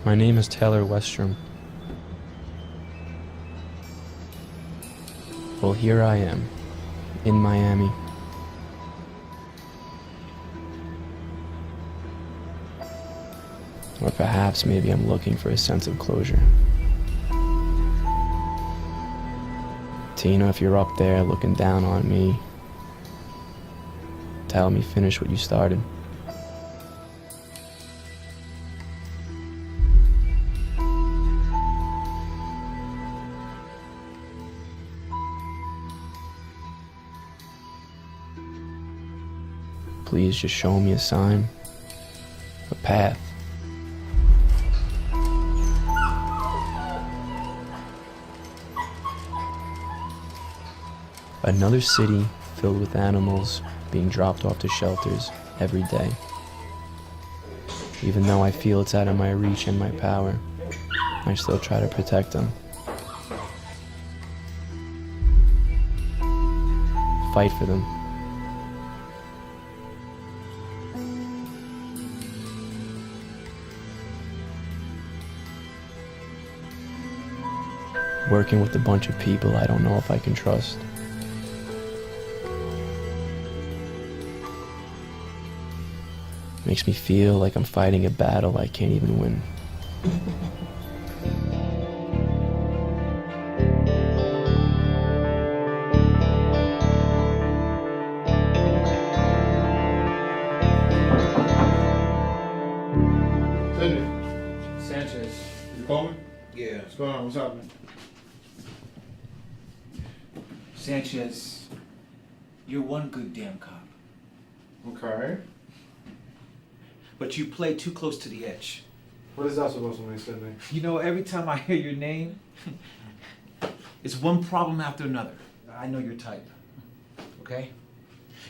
My name is Taylor Westrom. Well, here I am, in Miami. Or perhaps maybe I'm looking for a sense of closure. Tina, if you're up there looking down on me, tell me finish what you started. Please just show me a sign, a path. Another city filled with animals being dropped off to shelters every day. Even though I feel it's out of my reach and my power, I still try to protect them. Fight for them. Working with a bunch of people I don't know if I can trust. Makes me feel like I'm fighting a battle I can't even win. Sidney. Sanchez. You call me? Yeah. What's going on? What's happening? Sanchez, you're one good damn cop. Okay. But you play too close to the edge. What is that supposed to mean, Sidney? You know, every time I hear your name, it's one problem after another. I know your type. Okay?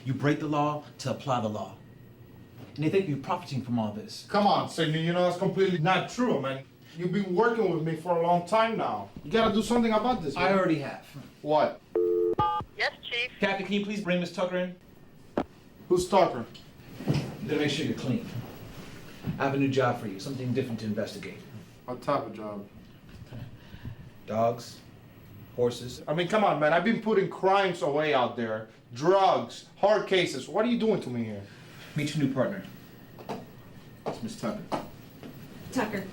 You break the law to apply the law. And they think you're profiting from all this. Come on, Sidney. You know that's completely not true, man. You've been working with me for a long time now. You gotta do something about this, man. I already have. What? Yes, Chief. Captain, can you please bring Miss Tucker in? Who's talking? I'm gonna make sure you're clean. I have a new job for you, something different to investigate. What type of job? Dogs, horses. I mean, come on, man. I've been putting crimes away out there. Drugs, hard cases. What are you doing to me here? Meet your new partner. It's Miss Tucker. Tucker.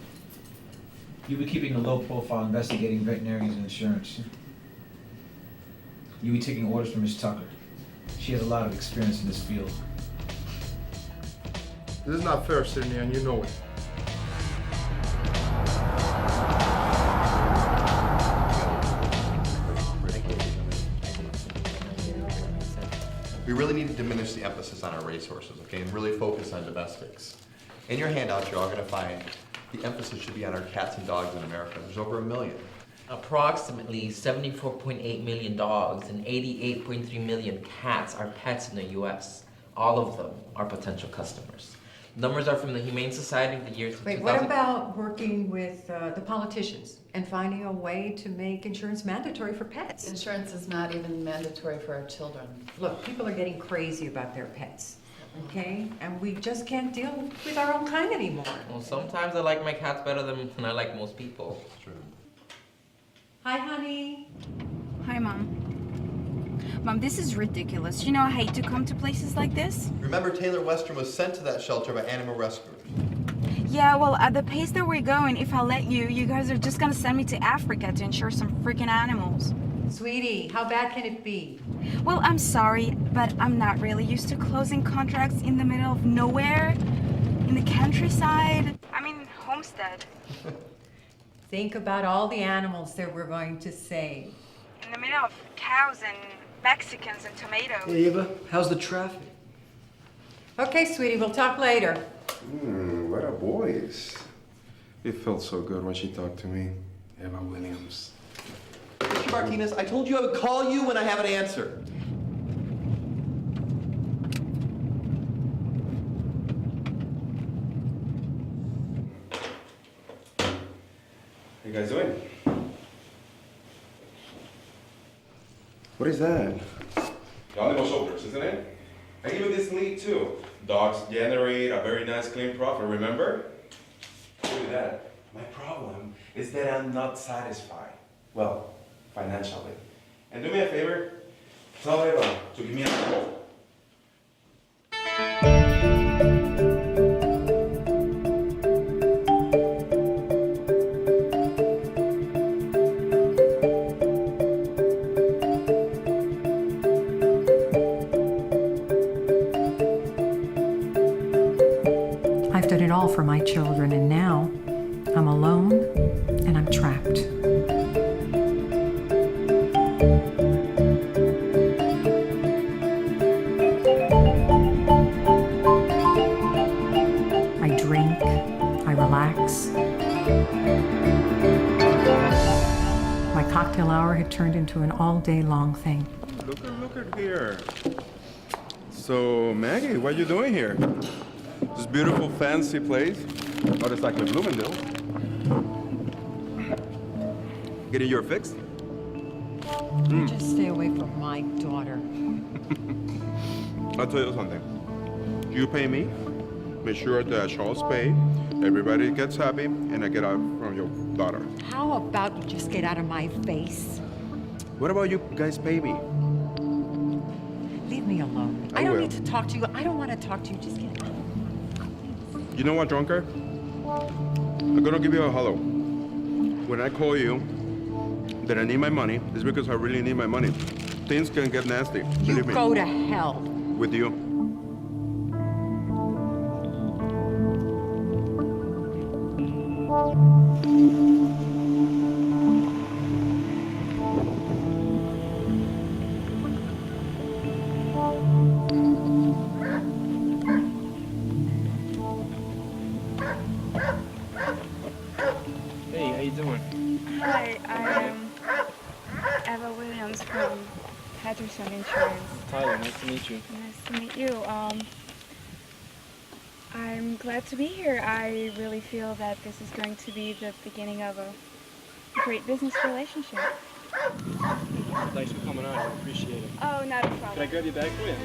You'll be keeping a low profile investigating veterinarians and insurance. You'll be taking orders from Miss Tucker. She has a lot of experience in this field. This is not fair, Sidney, and you know it. We really need to diminish the emphasis on our racehorses, okay, and really focus on domestics. In your handout, you're all going to find the emphasis should be on our cats and dogs in America. There's over 1 million. Approximately 74.8 million dogs and 88.3 million cats are pets in the U.S. All of them are potential customers. Numbers are from the Humane Society of the years of Wait, 2000. what about working with the politicians and finding a way to make insurance mandatory for pets? Insurance is not even mandatory for our children. Look, people are getting crazy about their pets, okay? And we just can't deal with our own kind anymore. Well, sometimes I like my cats better than I like most people. It's true. Hi, honey. Hi, Mom. Mom, this is ridiculous. You know I hate to come to places like this. Remember, Taylor Westrom was sent to that shelter by animal rescuers. Yeah, well, at the pace that we're going, if I let you, you guys are just gonna send me to Africa to insure some freaking animals. Sweetie, how bad can it be? Well, I'm sorry, but I'm not really used to closing contracts in the middle of nowhere, in the countryside. I mean, homestead. Think about all the animals that we're going to save. In the middle of cows and Mexicans and tomatoes. Hey, Eva, how's the traffic? Okay, sweetie, we'll talk later. What a voice. It felt so good when she talked to me. Eva Williams. Mr. Martinez, I told you I would call you when I have an answer. How you guys doing? What is that? The animal shelters, isn't it? And even this neat too. Dogs generate a very nice clean profit, remember? Look at that. My problem is that I'm not satisfied. Well, financially. And do me a favor, tell Eva to give me a call. I've done it all for my children, and now I'm alone and I'm trapped. I drink, I relax. My cocktail hour had turned into an all-day long thing. Look at here. So, Maggie, what are you doing here? This beautiful, fancy place. Oh, it's like a Bloomingdale. Getting your fix? Just stay away from my daughter. I'll tell you something. You pay me, make sure that Charles pay, everybody gets happy, and I get out from your daughter. How about you just get out of my face? What about you guys pay me? Leave me alone. I I don't will. need to talk to you. I don't want to talk to you. Just get out. You know what, drunkard? I'm gonna give you a hello. When I call you that I need my money, it's because I really need my money. Things can get nasty, You believe me. go to hell. With you. Hey, how you doing? Hi, I'm Eva Williams from Patterson Insurance. Tyler, nice to meet you. Nice to meet you. I'm glad to be here. I really feel that this is going to be the beginning of a great business relationship. Thanks for coming on. I appreciate it. Oh, not a Can I problem. grab your bag for you?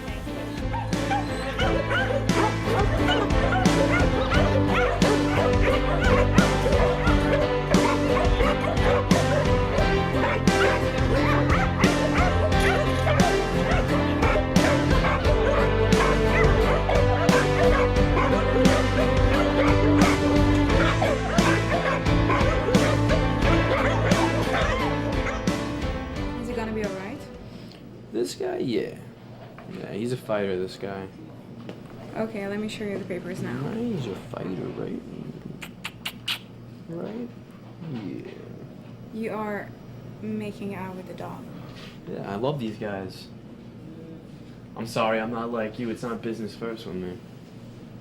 Is it gonna be alright? This guy, yeah. Yeah, he's a fighter, this guy. Okay, let me show you the papers now. He's a fighter, right? Right? Yeah. You are making out with the dog. Yeah, I love these guys. I'm sorry, I'm not like you. It's not business first with me.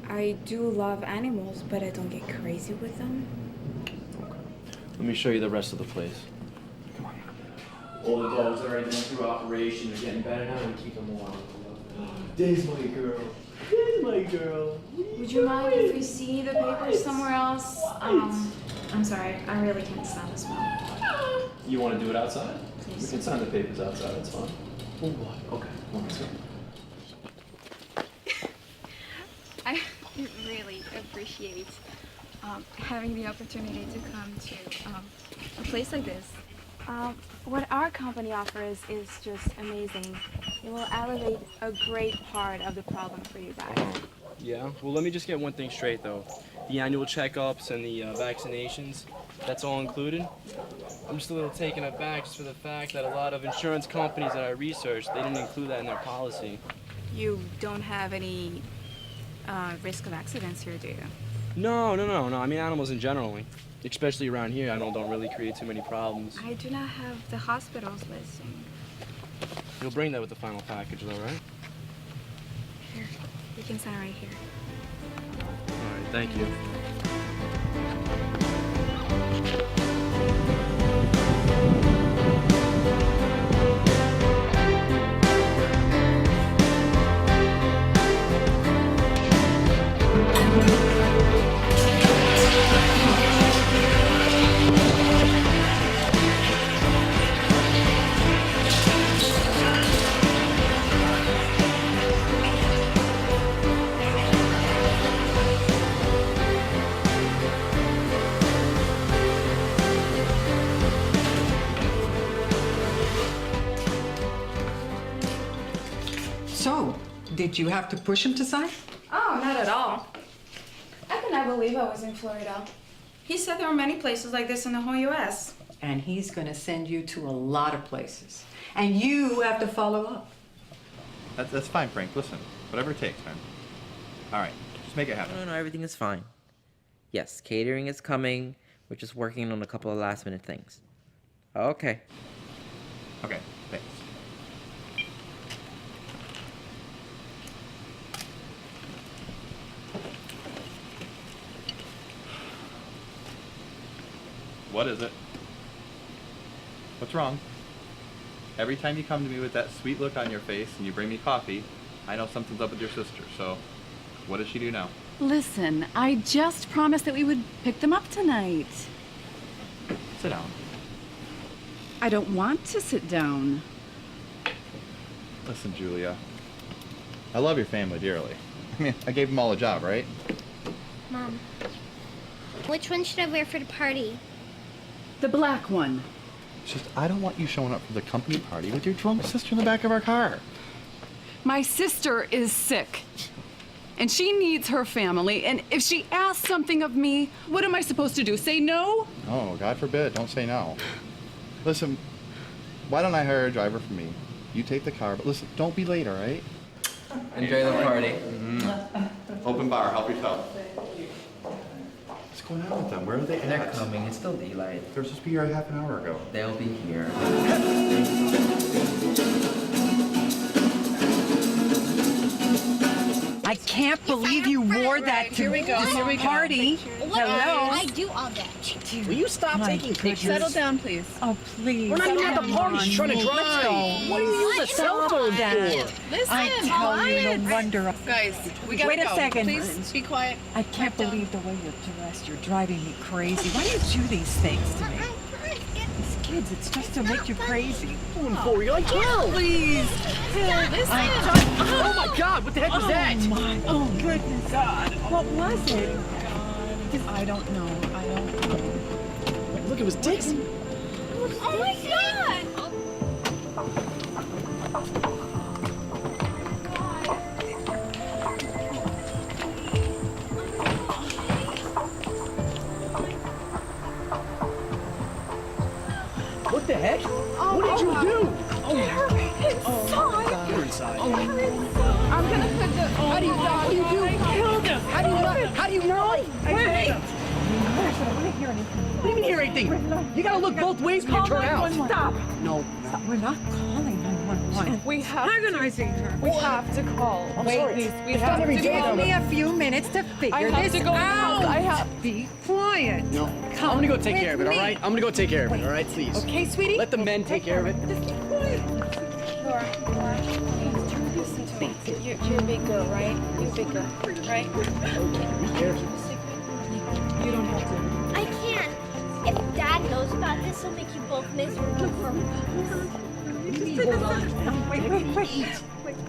I do love animals, but I don't get crazy with them. Let me show you the rest of the place. Come on. All the dogs are already going through operation. They're getting better now. We keep them warm. There's my girl. There's my girl. Would you mind if we see the papers somewhere else? I'm sorry, I really can't stand the smell. You want to do it outside? Please. We can sign the papers outside. That's fine. Oh, what? Okay. Well, let's go. I really appreciate having the opportunity to come to a place like this. What our company offers is just amazing. It will elevate a great part of the problem for you guys. Yeah, well, let me just get one thing straight, though. The annual checkups and the vaccinations, that's all included. I'm just a little taken aback just for the fact that a lot of insurance companies that I researched, they didn't include that in their policy. You don't have any risk of accidents here, do you? No. I mean animals in general, especially around here. I don't really create too many problems. I do not have the hospital's listing. You'll bring that with the final package, though, right? Here, you can sign right here. All right, thank you. So, did you have to push him to sign? Oh, not at all. I could not believe I was in Florida. He said there were many places like this in the whole U.S. And he's gonna send you to a lot of places. And you have to follow up. That's fine, Frank. Listen, whatever it takes, man. All right, just make it happen. No, everything is fine. Yes, catering is coming. We're just working on a couple of last minute things. Okay. Okay, thanks. What is it? What's wrong? Every time you come to me with that sweet look on your face and you bring me coffee, I know something's up with your sister, so what does she do now? Listen, I just promised that we would pick them up tonight. Sit down. I don't want to sit down. Listen, Julia. I love your family dearly. I mean, I gave them all a job, right? Mom, which one should I wear for the party? The black one. It's just, I don't want you showing up for the company party with your drunk sister in the back of our car. My sister is sick. And she needs her family. And if she asks something of me, what am I supposed to do? Say no? Oh, God forbid. Don't say no. Listen, why don't I hire a driver for me? You take the car, but listen, don't be late, all right? Enjoy the party. Open bar, help yourself. What's going on with them? Where are they at? They're coming. It's still daylight. They were supposed to be here a half an hour ago. They'll be here. I can't believe you wore that to this party. Hello? I do all that. Will you stop taking pictures? Settle down, please. Oh, please. We're not even at the party. She's trying to Let's drive. go. What do you use a cell phone for? Listen, I tell you, no wonder. Guys, we gotta Wait a go. second. Please be quiet. I can't believe the way you're dressed. You're driving me crazy. Why do you do these things to me? These kids, it's just to make you crazy. For you, like hell. Please. Listen. Oh my God! What the heck was that? Oh goodness. God. What was it? I don't know. Look, it was Dixie. Oh my God! What the heck? What did you do? You're inside. I'm gonna put the. How do you know? What do you do? Killed him. How do you know? How do you know? Wait. I don't hear anything. What do you mean hear anything? You gotta look both ways when you turn out. Stop. No. Stop. We're not calling 911. We have Organizing her. We have to call. I'm Wait, sorry. please. We It's have not every to day, call. Give me a few minutes to figure I have this to go out. now. I have. Be quiet. No. Come I'm gonna go take care of it, with all me. right? I'm gonna go take care of it, all right? Please. Okay, sweetie? Let the men take care of it. Just be quiet. Laura, please listen to me. You're a big girl, right? You're a big girl, right? Be careful. You don't have to. I can't. If Dad knows about this, he'll make you both miserable for Wait.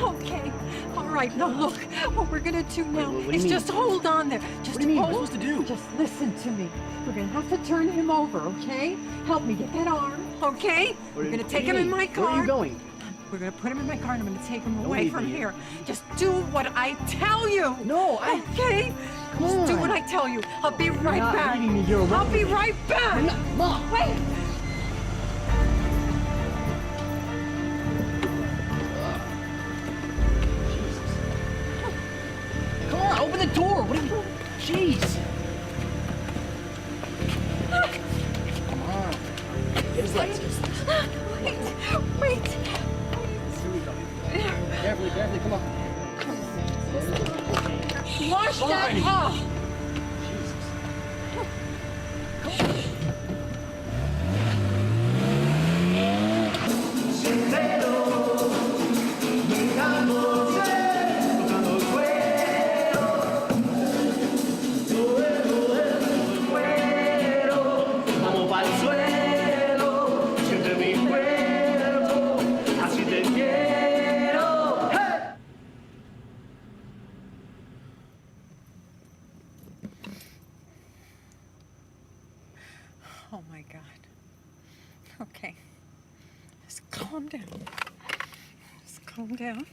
Okay. All right. Now look, what we're gonna do now What do you is mean? just hold on there. Just What do you mean? What hold. am I supposed to do? Just listen to me. We're gonna have to turn him over, okay? Help me get that arm, okay? We're gonna take him in my car. Where are you going? We're gonna put him in my car and I'm gonna take him Don't away leave from me here. Just do what I tell you. No, Okay? Come Just do on. what I tell you. I'll be right not back. leaving me here alone. I'll be right back. Mom. Wait. Come on, open the door. What are you? Jeez. Come on. Get his legs. Wait. Carefully, come on. Wash that Fine. off. Vamos pa'l suelo, siente mi cuerpo, así te quiero. ¡Hey! Oh my God. Okay. Just calm down. Just calm down.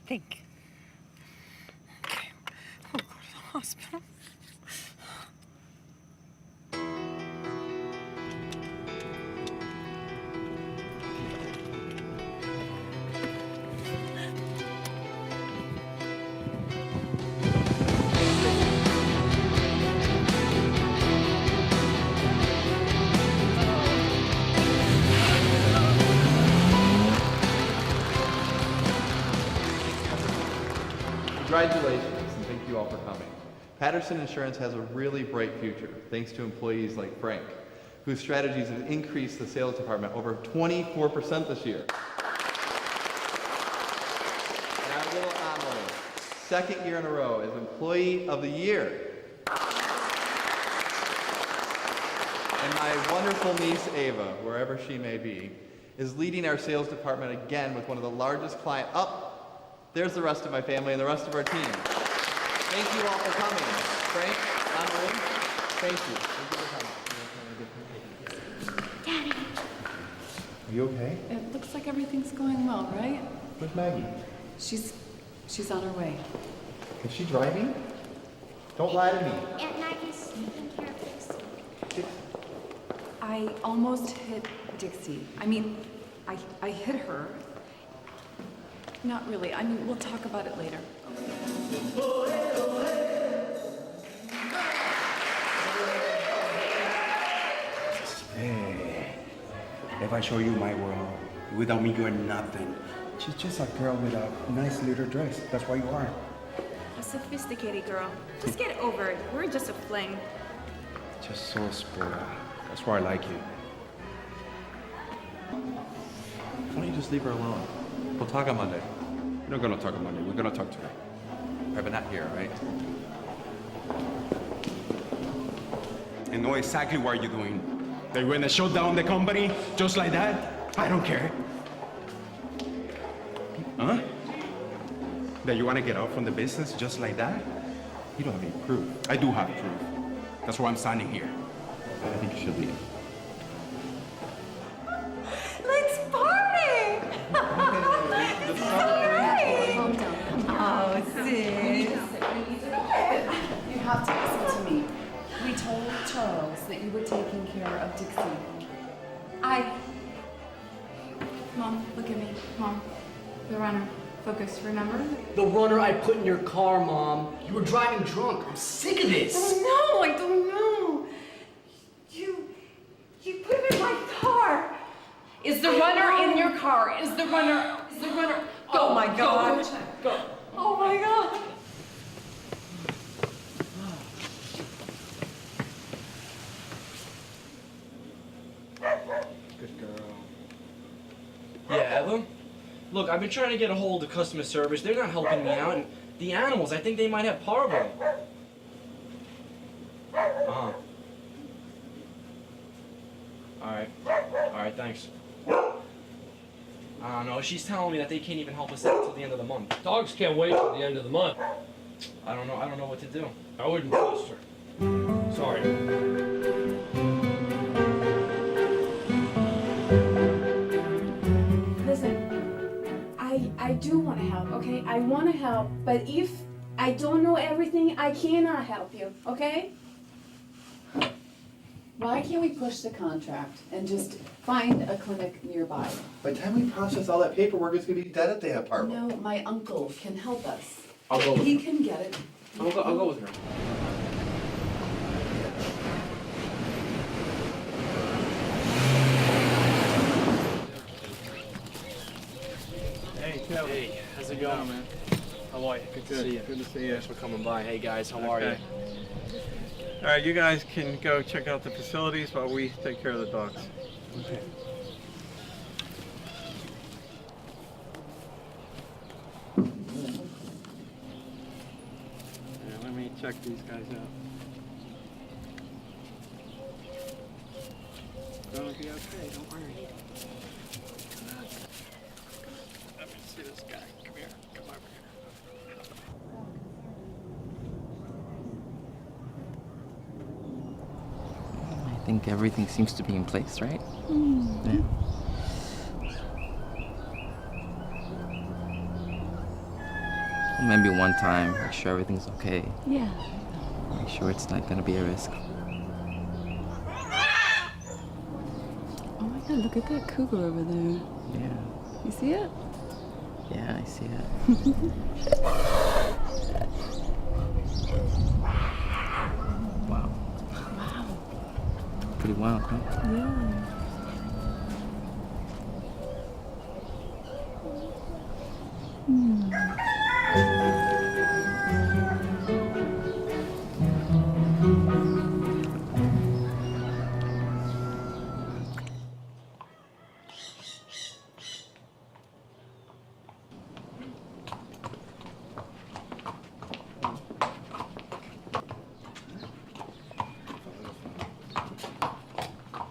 think. Okay, I'll go to the hospital. Congratulations, and thank you all for coming. Patterson Insurance has a really bright future, thanks to employees like Frank, whose strategies have increased the sales department over 24% this year. And our little Amelie, second year in a row as Employee of the Year. And my wonderful niece Ava, wherever she may be, is leading our sales department again with one of the largest clients. There's the rest of my family and the rest of our team. Thank you all for coming. Frank, Amelie, thank you. Thank you for coming. Daddy. Are you okay? It looks like everything's going well, right? Where's Maggie? She's on her way. Is she driving? Don't lie to me. Aunt Maggie's taking care of Dixie. I almost hit Dixie. I mean, I hit her. Not really. I mean, we'll talk about it later. Hey, if I show you my world, without me you're nothing. She's just a girl with a nice little dress. That's why you are. A sophisticated girl. Just get over it. We're just a fling. Just so spoiled. That's why I like you. Why don't you just leave her alone? We'll talk on Monday. We're not gonna talk on Monday. We're gonna talk today. Right, but not here, right? I know exactly what you're doing. That you're gonna shut down the company just like that? I don't care. Huh? That you wanna get out from the business just like that? You don't have any proof. I do have proof. That's why I'm standing here. I think you should leave. Let's party! Calm down. Oh, sis. You have to listen to me. We told Charles that you were taking care of Dixie. Mom, look at me. Mom, the runner. Focus, remember? The runner I put in your car, Mom. You were driving drunk. I'm sick of this. Oh, no, I don't know. You put him in my car. Is the runner in your car? Is the runner? Oh my God. Go. Oh my God. Good girl. Yeah, Eva? Look, I've been trying to get a hold of customer service. They're not helping me out. And the animals, I think they might have parvo. Uh-huh. Alright, thanks. I don't know, she's telling me that they can't even help us out till the end of the month. Dogs can't wait till the end of the month. I don't know what to do. I wouldn't trust her. Sorry. Listen, I do want to help, okay? I want to help, but if I don't know everything, I cannot help you, okay? Why can't we push the contract and just find a clinic nearby? By the time we process all that paperwork, it's gonna be dead if they have parvo. No, my uncle can help us. I'll go with He her. can get it. I'll go with her. Hey, Kelly. Hey, how's it going, man? How are you? Good to see you. Good to see you. Thanks for coming by. Hey guys, how are you? All right, you guys can go check out the facilities while we take care of the dogs. Okay. Yeah, let me check these guys out. Gonna be okay, don't worry. Let me see this guy. Come here, come over here. I think everything seems to be in place, right? Yeah. Maybe one time, make sure everything's okay. Yeah. Make sure it's not gonna be a risk. Oh my God, look at that cougar over there. Yeah. You see it? Yeah, I see it. Wow. Wow. Pretty wild, huh? Yeah.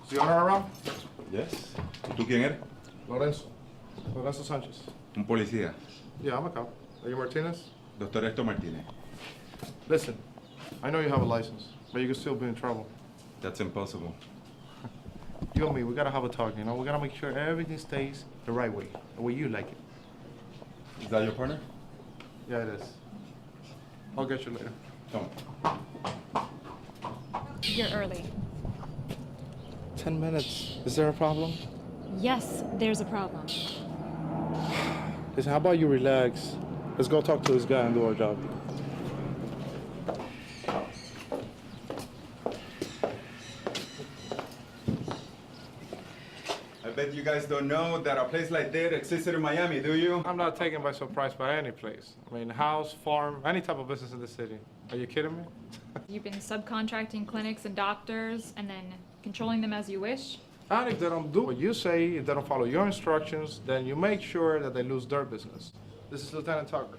Is the owner around? Yes. ¿Y tú quién eres? Lorenzo. Lorenzo Sanchez. Un policía. Yeah, I'm a cop. Are you Martinez? Doctor Héctor Martínez. Listen, I know you have a license, but you can still be in trouble. That's impossible. You and me, we gotta have a talk, you know? We gotta make sure everything stays the right way, the way you like it. Is that your partner? Yeah, it is. I'll get you later. Come on. You're early. 10 minutes. Is there a problem? Yes, there's a problem. Listen, how about you relax? Let's go talk to this guy and do our job. I bet you guys don't know that a place like that existed in Miami, do you? I'm not taken by surprise by any place. I mean, house, farm, any type of business in the city. Are you kidding me? You've been subcontracting clinics and doctors and then controlling them as you wish? And if they don't do what you say, if they don't follow your instructions, then you make sure that they lose their business. This is Lieutenant Tucker.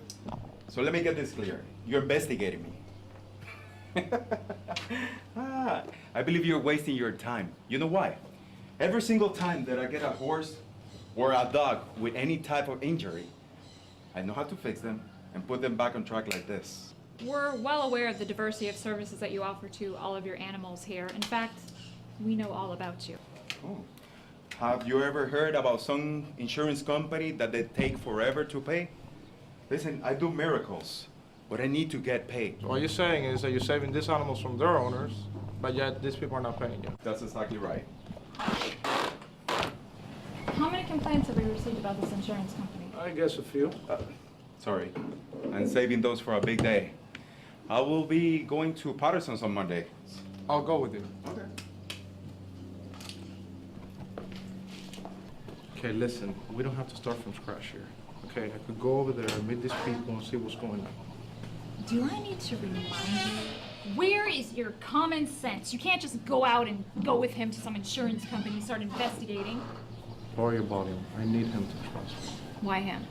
So let me get this clear. You're investigating me. I believe you're wasting your time. You know why? Every single time that I get a horse or a dog with any type of injury, I know how to fix them and put them back on track like this. We're well aware of the diversity of services that you offer to all of your animals here. In fact, we know all about you. Oh. Have you ever heard about some insurance company that they take forever to pay? Listen, I do miracles, but I need to get paid. So what you're saying is that you're saving these animals from their owners, but yet these people are not paying you. That's exactly right. How many complaints have we received about this insurance company? I guess a few. Sorry, I'm saving those for a big day. I will be going to Patterson's on Monday. I'll go with you. Okay. Okay, listen, we don't have to start from scratch here. Okay, I could go over there, meet these people, and see what's going on. Do I need to remind you? Where is your common sense? You can't just go out and go with him to some insurance company and start investigating. Lower your volume. I need him to trust me. Why him?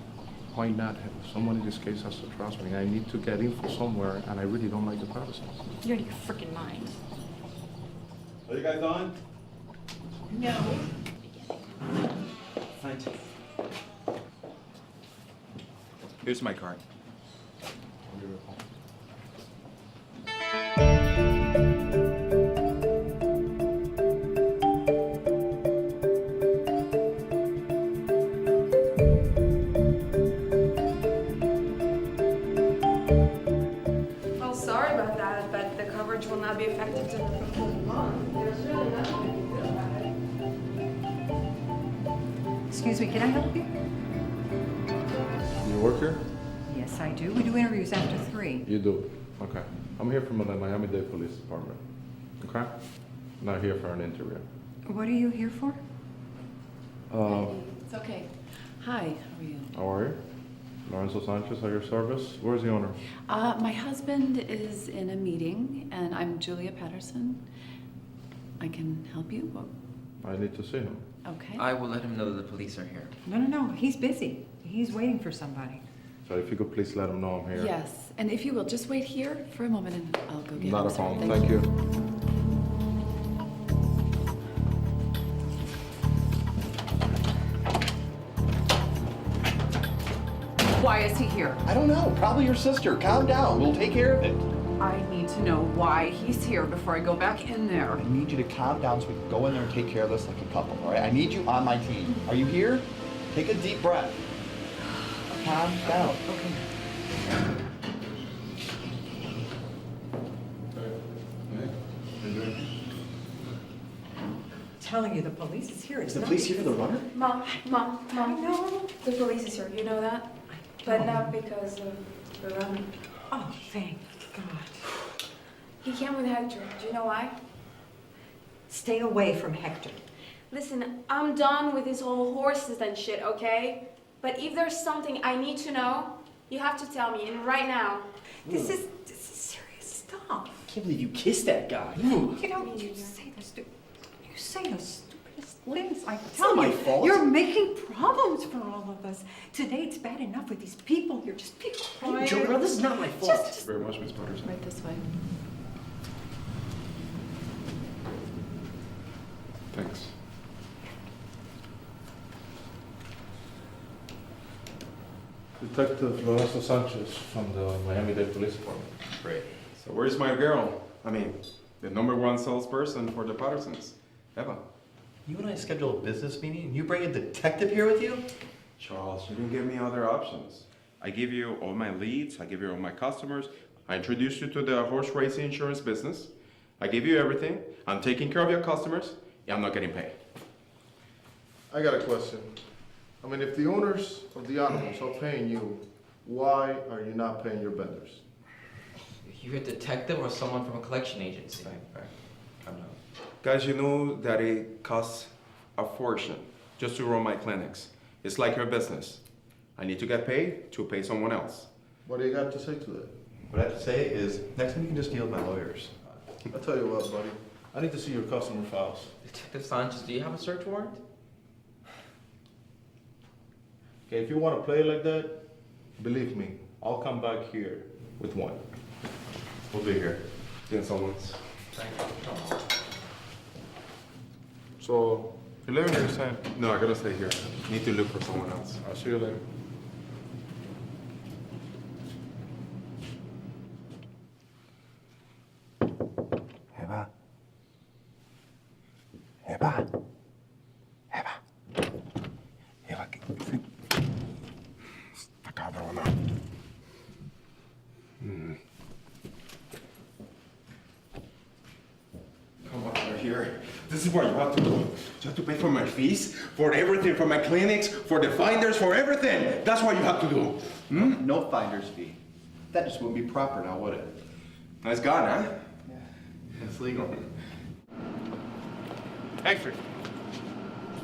Why not him? Someone in this case has to trust me. I need to get info somewhere, and I really don't like the Pattersons. You're out of your freaking mind. Are you guys on? No. Sanchez. Here's my card. Well, sorry about that, but the coverage will not be effective till the 15th of the month. There's really nothing we can do about it. Excuse me, can I help you? You work here? Yes, I do. We do interviews after 3. You do? Okay. I'm here from the Miami-Dade Police Department. Okay? Not here for an interview. What are you here for? It's okay. Hi, how are you? How are you? Lorenzo Sanchez at your service. Where's the owner? My husband is in a meeting, and I'm Julia Patterson. I can help you? I need to see him. Okay. I will let him know that the police are here. No. He's busy. He's waiting for somebody. So if you could please let him know I'm here. Yes, and if you will, just wait here for a moment and I'll go get him. Not a Sorry. problem. Thank you. Why is he here? I don't know. Probably your sister. Calm down. We'll take care of it. I need to know why he's here before I go back in there. I need you to calm down so we can go in there and take care of this like a couple, all right? I need you on my team. Are you here? Take a deep breath. Calm down. Okay. telling you, the police is here. Is the police here for the runner? Mom, no. The police is here, you know that? But not because of the runner. Oh, thank God. He came with Hector. Do you know why? Stay away from Hector. Listen, I'm done with his whole horses and shit, okay? But if there's something I need to know, you have to tell me, and right now. This is serious stuff. I can't believe you kissed that guy. You know, you say the stupidest things. I It's tell not you, my fault. you're making problems for all of us. Today it's bad enough with these people. You're just be Are you quiet. joking around? This is not my fault. Just Very much, Miss Patterson. Right this way. Thanks. Detective Lorenzo Sanchez from the Miami-Dade Police Department. Great. So where's my girl? I mean, the #1 salesperson for the Pattersons, Eva. You and I scheduled a business meeting and you bring a detective here with you? Charles, you didn't give me other options. I give you all my leads, I give you all my customers, I introduced you to the horse racing insurance business, I give you everything, I'm taking care of your customers, and I'm not getting paid. I got a question. I mean, if the owners of the animals are paying you, why are you not paying your vendors? You're a detective or someone from a collection agency? Calm down. Guys, you know that it costs a fortune just to run my clinics. It's like your business. I need to get paid to pay someone else. What do you got to say to that? What I have to say is, next time you can just deal with my lawyers. I'll tell you what, buddy. I need to see your customer files. Detective Sanchez, do you have a search warrant? Okay, if you want to play like that, believe me, I'll come back here with one. We'll be here. The installments. Thank you. So, 11%. No, I gotta stay here. Need to look for someone else. I'll see you later. Eva. Eva. Eva. Eva, ¿qué? Esta cabrona. Come on, we're here. This is what you have to do. You have to pay for my fees, for everything, for my clinics, for the finders, for everything. That's what you have to do. No finder's fee. That just wouldn't be proper now, would it? Nice guy, huh? It's legal. Hector,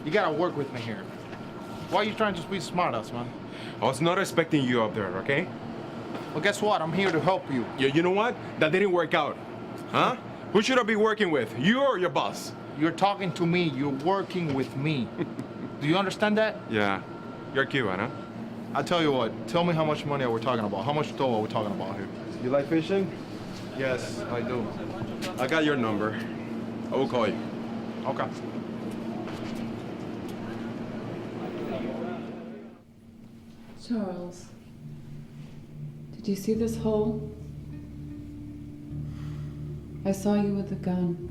you gotta work with me here. Why are you trying to be smart ass, man? I was not expecting you up there, okay? Well, guess what? I'm here to help you. You know what? That didn't work out. Huh? Who should I be working with? You or your boss? You're talking to me. You're working with me. Do you understand that? Yeah. You're Cuban, huh? I'll tell you what. Tell me how much money are we talking about? How much dough are we talking about here? You like fishing? Yes, I do. I got your number. I will call you. Okay. Charles, did you see this hole? I saw you with the gun.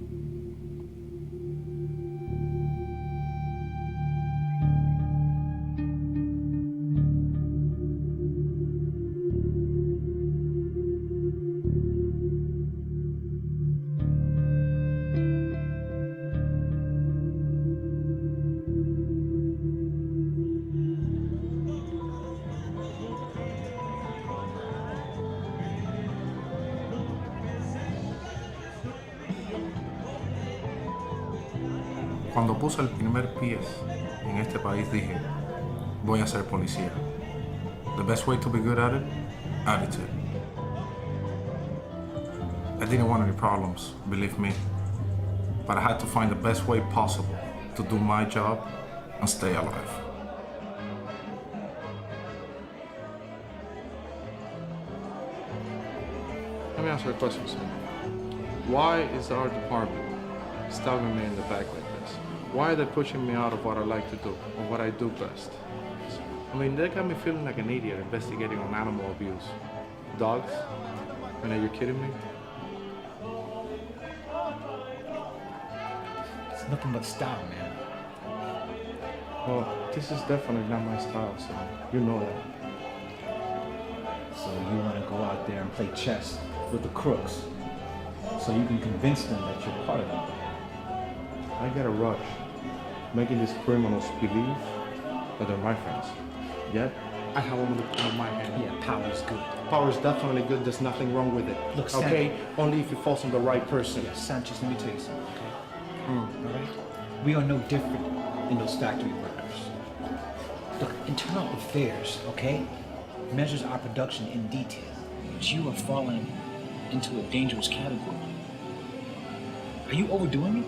Cuando puse el primer pie en este país dije, voy a ser policía. The best way to be good at it? Attitude. I didn't want any problems, believe me. But I had to find the best way possible to do my job and stay alive. Let me ask you a question, sir. Why is our department stabbing me in the back like this? Why are they pushing me out of what I like to do, or what I do best? I mean, they got me feeling like an idiot investigating on animal abuse. Dogs? I mean, are you kidding me? It's nothing but style, man. Well, this is definitely not my style, so you know that. So you want to go out there and play chess with the crooks, so you can convince them that you're part of them. I got a rush. making these criminals believe that they're my friends. Yet, I have them on my hand. Yeah, power is good. Power is definitely good. There's nothing wrong with it. Look, okay? Only if it falls on the right person. Yeah, Sanchez, let me tell you something, okay? All right? We are no different than those factory workers. Look, internal affairs, okay, measures our production in detail. But you are falling into a dangerous category. Are you overdoing it?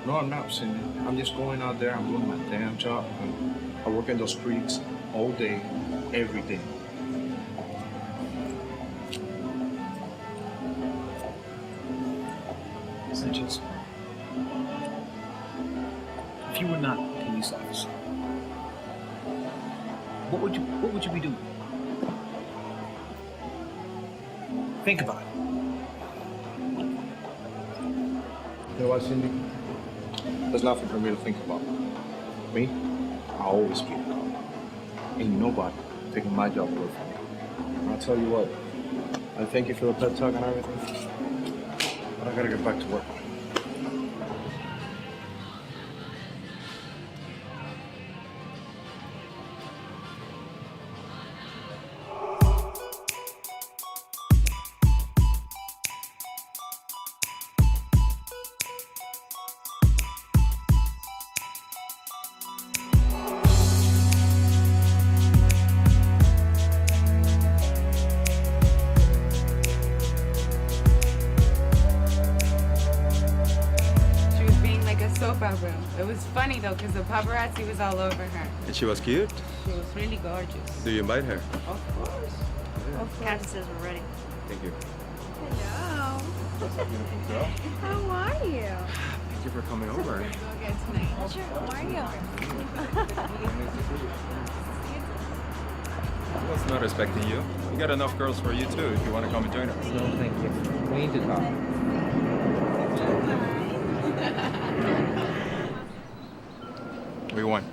No, I'm not, Cindy. I'm just going out there. I'm doing my damn job. I work in those creeks all day, every day. Sanchez, if you were not a police officer, what would you be doing? Think about it. You know what, Cindy? There's nothing for me to think about. Me, I always keep calm. Ain't nobody taking my job away from me. And I'll tell you what, I thank you for the pep talk and everything, but I gotta get back to work. soap opera. It was funny though, because the paparazzi was all over her. And she was cute? She was really gorgeous. Do you invite her? Of course. Yeah. Of course. says we're ready. Thank you. Hello. What's up, beautiful girl? How are you? Thank you for coming over. We're gonna go get tonight. Sure. How are you? I was not expecting you. We got enough girls for you too if you want to come and join us. No, thank you. We need to talk. We won.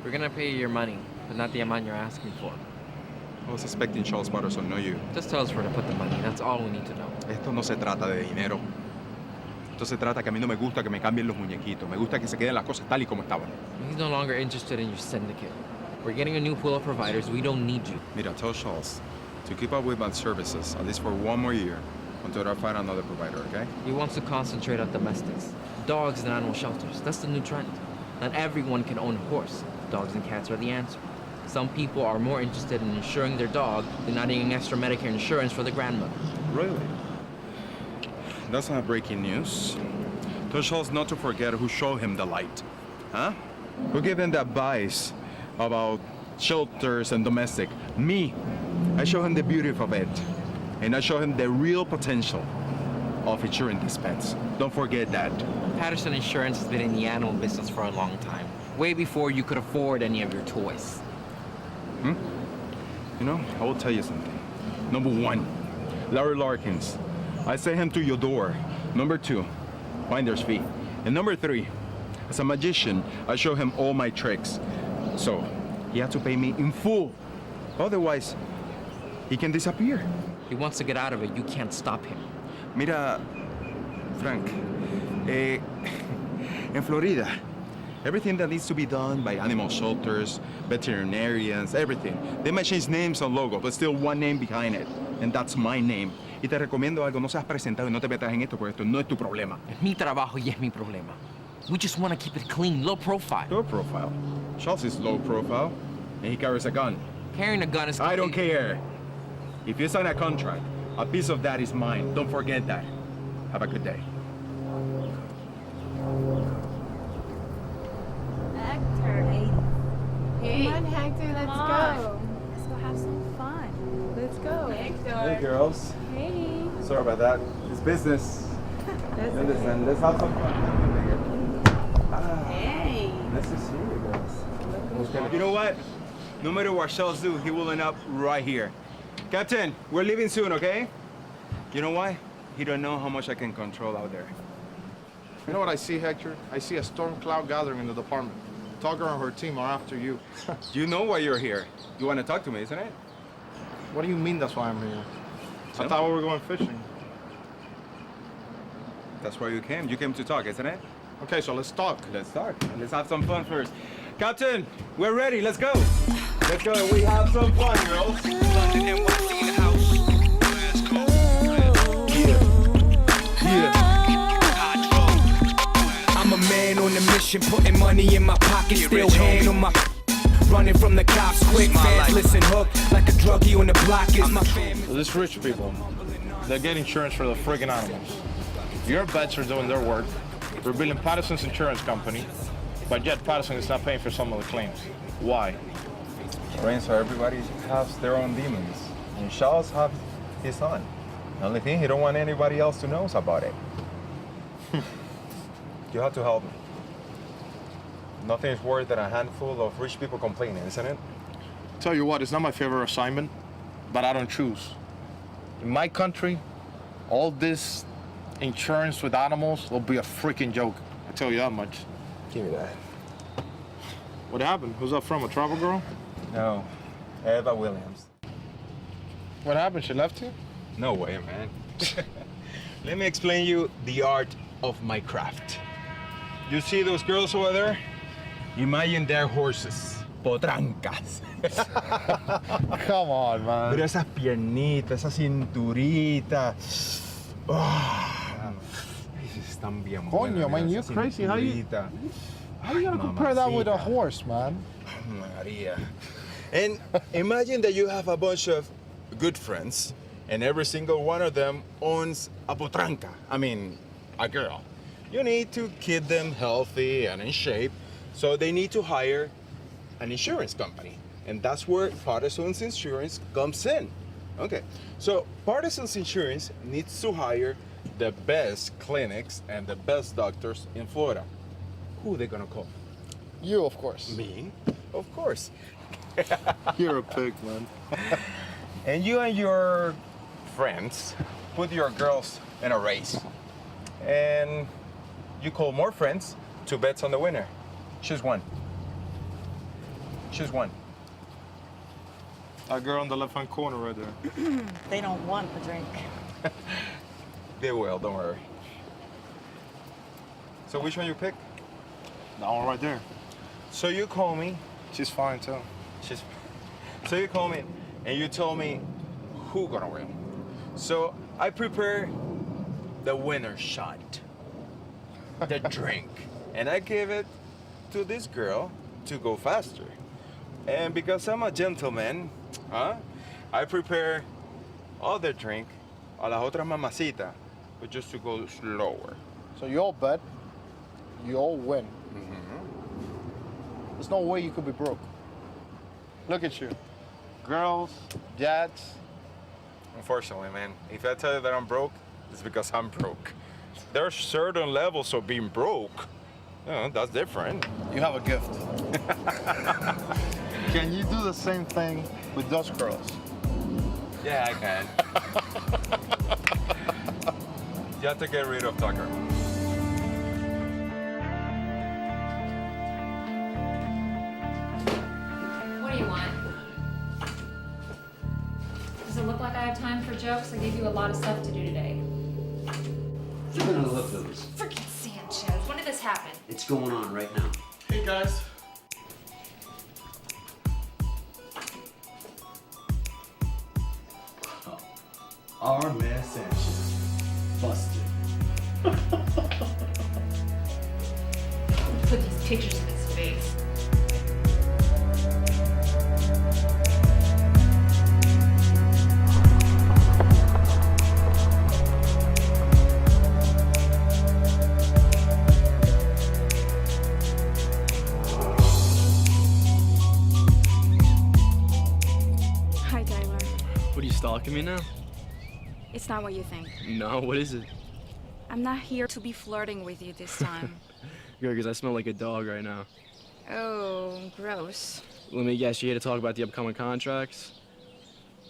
We're gonna pay you your money, but not the amount you're asking for. I was expecting Charles Patterson, not you. Just tell us where to put the money. That's all we need to know. Esto no se trata de dinero. Esto se trata que a mí no me gusta que me cambien los muñequitos. Me gusta que se queden las cosas tal y como estaban. He's no longer interested in your syndicate. We're getting a new pool of providers. We don't need you. Mira, tell Charles to keep up with my services, at least for 1 more year, until I find another provider, okay? He wants to concentrate on domestics. Dogs and animal shelters. That's the new trend. Not everyone can own a horse. Dogs and cats are the answer. Some people are more interested in insuring their dog than adding extra Medicare insurance for the grandmother. Really? That's not breaking news. Tell Charles not to forget who showed him the light. Huh? Who gave him that advice about shelters and domestic? Me. I show him the beauty of it. And I show him the real potential of insuring these pets. Don't forget that. Patterson Insurance has been in the animal business for a long time. Way before you could afford any of your toys. You know, I will tell you something. Number 1, Larry Larkins. I send him to your door. Number 2, finder's fee. And number 3, as a magician, I show him all my tricks. So, he has to pay me in full. Otherwise, he can disappear. He wants to get out of it. You can't stop him. Mira, Frank, in Florida, everything that needs to be done by animal shelters, veterinarians, everything, they might change names on logo, but still one name behind it, and that's my name. Y te recomiendo algo, no seas presentado y no te metas en esto, porque esto no es tu problema. Es mi trabajo y es mi problema. We just want to keep it clean, low profile. Low profile? Charles is low profile, and he carries a gun. Carrying a gun is... I don't care. If you sign a contract, a piece of that is mine. Don't forget that. Have a good day. Hector. Hey. Come on, Hector, let's Come go. on. Let's go have some fun. Let's go. Hector. Hey, girls. Hey. Sorry about that. It's business. That's You understand? Let's have some fun. Hey. Nice to see you guys. You know what? No matter what Charles do, he will end up right here. Captain, we're leaving soon, okay? You know why? He don't know how much I can control out there. You know what I see, Hector? I see a storm cloud gathering in the department. Tucker and her team are after you. You know why you're here. You want to talk to me, isn't it? What do you mean that's why I'm here? I thought we were going fishing. That's why you came. You came to talk, isn't it? Okay, so let's talk. Let's talk. Let's have some fun first. Captain, we're ready. Let's go. Let's go. We have some fun, girls. London, NYC in the house. West Coast. Yeah. I'm a man on a mission, putting money in my pocket, still hand on my running from the cops, quick, fast, listen, hook like a druggie on the block is my family. So this rich people, they get insurance for the friggin' animals. Your vets are doing their work. They're billing Patterson's insurance company, but yet Patterson is not paying for some of the claims. Why? Renzo, everybody has their own demons. And Charles has his own. The only thing, he don't want anybody else to know about it. You have to help me. Nothing is worse than a handful of rich people complaining, isn't it? Tell you what, it's not my favorite assignment, but I don't choose. In my country, all this insurance with animals will be a freaking joke. I tell you that much. Give me that. What happened? Who's that from, a travel girl? No, Eva Williams. What happened, she left you? No way, man. Let me explain you the art of my craft. You see those girls over there? Imagine their horses, potrancas. Come on, man. Mira esas piernitas, esa cinturita. Oh, están bien buenas. Coño, man, you're esa crazy. How you gonna compare that with a horse, man? Maria. And imagine that you have a bunch of good friends, and every single one of them owns a potranca. I mean, a girl. You need to keep them healthy and in shape, so they need to hire an insurance company. And that's where Patterson's Insurance comes in. Okay, so Patterson's Insurance needs to hire the best clinics and the best doctors in Florida. Who are they gonna call? You, of course. Me? Of course. You're a pig, man. And you and your friends put your girls in a race. And you call more friends to bets on the winner. Choose one. Choose one. That girl in the left-hand corner right there. They don't want a drink. They will, don't worry. So which one you pick? That one right there. So you call me. She's fine, too. So you call me and you tell me who gonna win. So I prepare the winner shot, the drink, and I give it to this girl to go faster. And because I'm a gentleman, I prepare other drink a las otras mamacitas, but just to go slower. So you all bet, you all win. There's no way you could be broke. Look at you. Girls, yachts. Unfortunately, man, if I tell you that I'm broke, it's because I'm broke. There are certain levels of being broke. You know, that's different. You have a gift. Can you do the same thing with those girls? Yeah, I can. You have to get rid of Tucker. What do you want? Does it look like I have time for jokes? I gave you a lot of stuff to do today. You're gonna love those. Freaking Sanchez, when did this happen? It's going on right now. Hey, guys. Our man Sanchez. Busted. Put these pictures in his face. Hi, Tyler. What are you stalking me now? It's not what you think. No, what is it? I'm not here to be flirting with you this time. Good, because I smell like a dog right now. Oh, gross. Let me guess, you're here to talk about the upcoming contracts?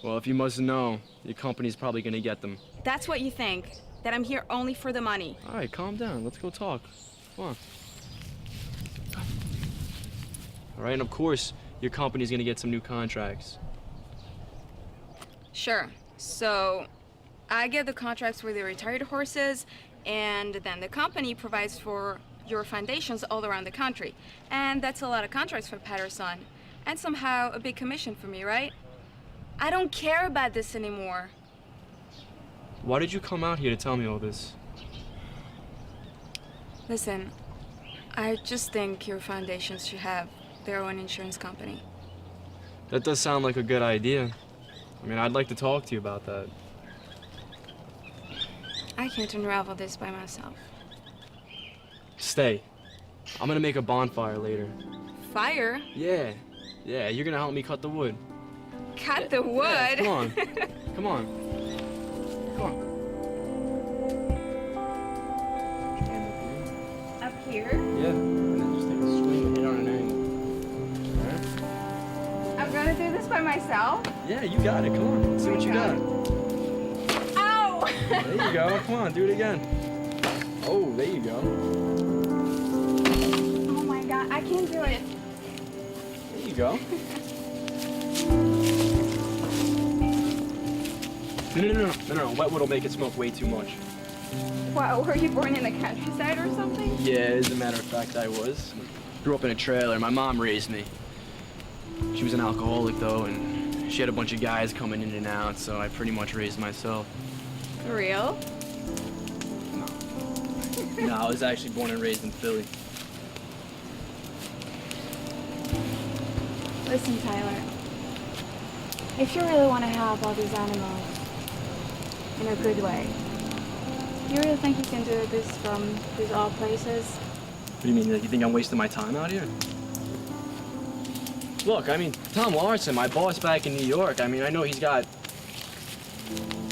Well, if you must know, your company's probably gonna get them. That's what you think, that I'm here only for the money. All right, calm down. Let's go talk. Come on. All right, and of course, your company's gonna get some new contracts. Sure. So, I get the contracts with the retired horses, and then the company provides for your foundations all around the country. And that's a lot of contracts for Patterson. And somehow a big commission for me, right? I don't care about this anymore. Why did you come out here to tell me all this? Listen, I just think your foundations should have their own insurance company. That does sound like a good idea. I mean, I'd like to talk to you about that. I can't unravel this by myself. Stay. I'm gonna make a bonfire later. Fire? Yeah, you're gonna help me cut the wood. Cut the wood? Yeah, come on. Come on. Come on. Up here? Yeah, and then just take a swing and hit on an angle. Alright? I'm gonna do this by myself? Yeah, you got it. Come on. Let's see what you got. Ow! There you go. Come on, do it again. Oh, there you go. Oh my god, I can't do it. There you go. No. Wetwood will make it smoke way too much. Wow, were you born in the countryside or something? Yeah, as a matter of fact, I was. Grew up in a trailer. My mom raised me. She was an alcoholic, though, and she had a bunch of guys coming in and out, so I pretty much raised myself. For real? No, I was actually born and raised in Philly. Listen, Tyler. If you really want to help all these animals in a good way, you really think you can do this from these old places? What do you mean? Like, you think I'm wasting my time out here? Look, I mean, Tom Larson, my boss back in New York, I mean, I know he's got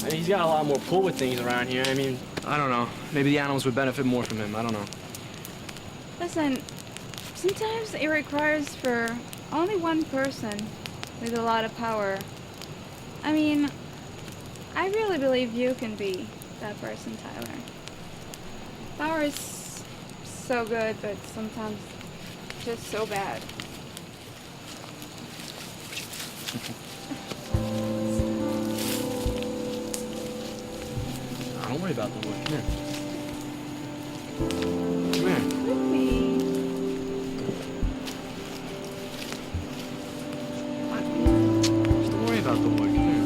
a lot more pull with things around here. I mean, I don't know. Maybe the animals would benefit more from him. I don't know. Listen, sometimes it requires for only one person with a lot of power. I mean, I really believe you can be that person, Tyler. Power is so good, but sometimes just so bad. Don't worry about the wood. Come here. Come here. Just don't worry about the wood. Come here.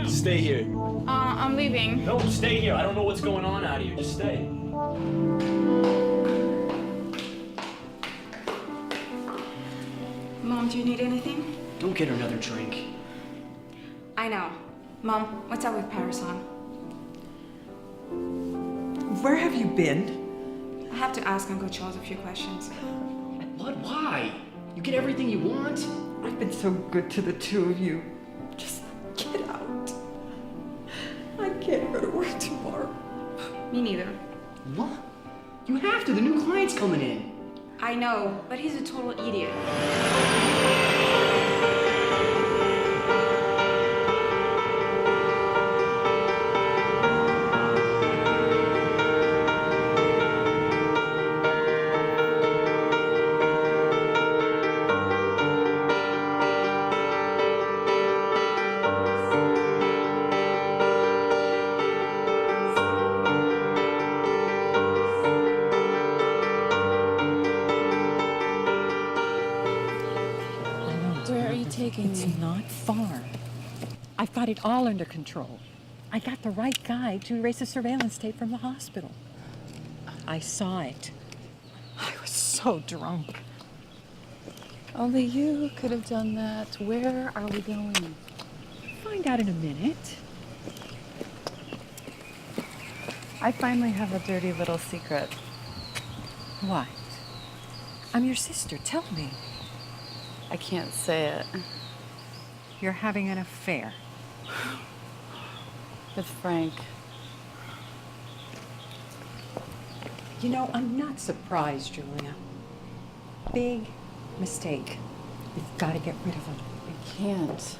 Stay here. I'm leaving. No, stay here. I don't know what's going on out here. Just stay. Mom, do you need anything? Don't get her another drink. I know. Mom, what's up with Patterson? Where have you been? I have to ask Uncle Charles a few questions. What? Why? You get everything you want? I've been so good to the two of you. Just get out. I can't go to work tomorrow. Me neither. What? You have to. The new client's coming in. I know, but he's a total idiot. It's not far. I've got it all under control. I got the right guy to erase the surveillance tape from the hospital. I saw it. I was so drunk. Only you could have done that. Where are we going? Find out in a minute. I finally have a dirty little secret. What? I'm your sister. Tell me. I can't say it. You're having an affair. With Frank. You know, I'm not surprised, Julia. Big mistake. You've got to get rid of him. I can't.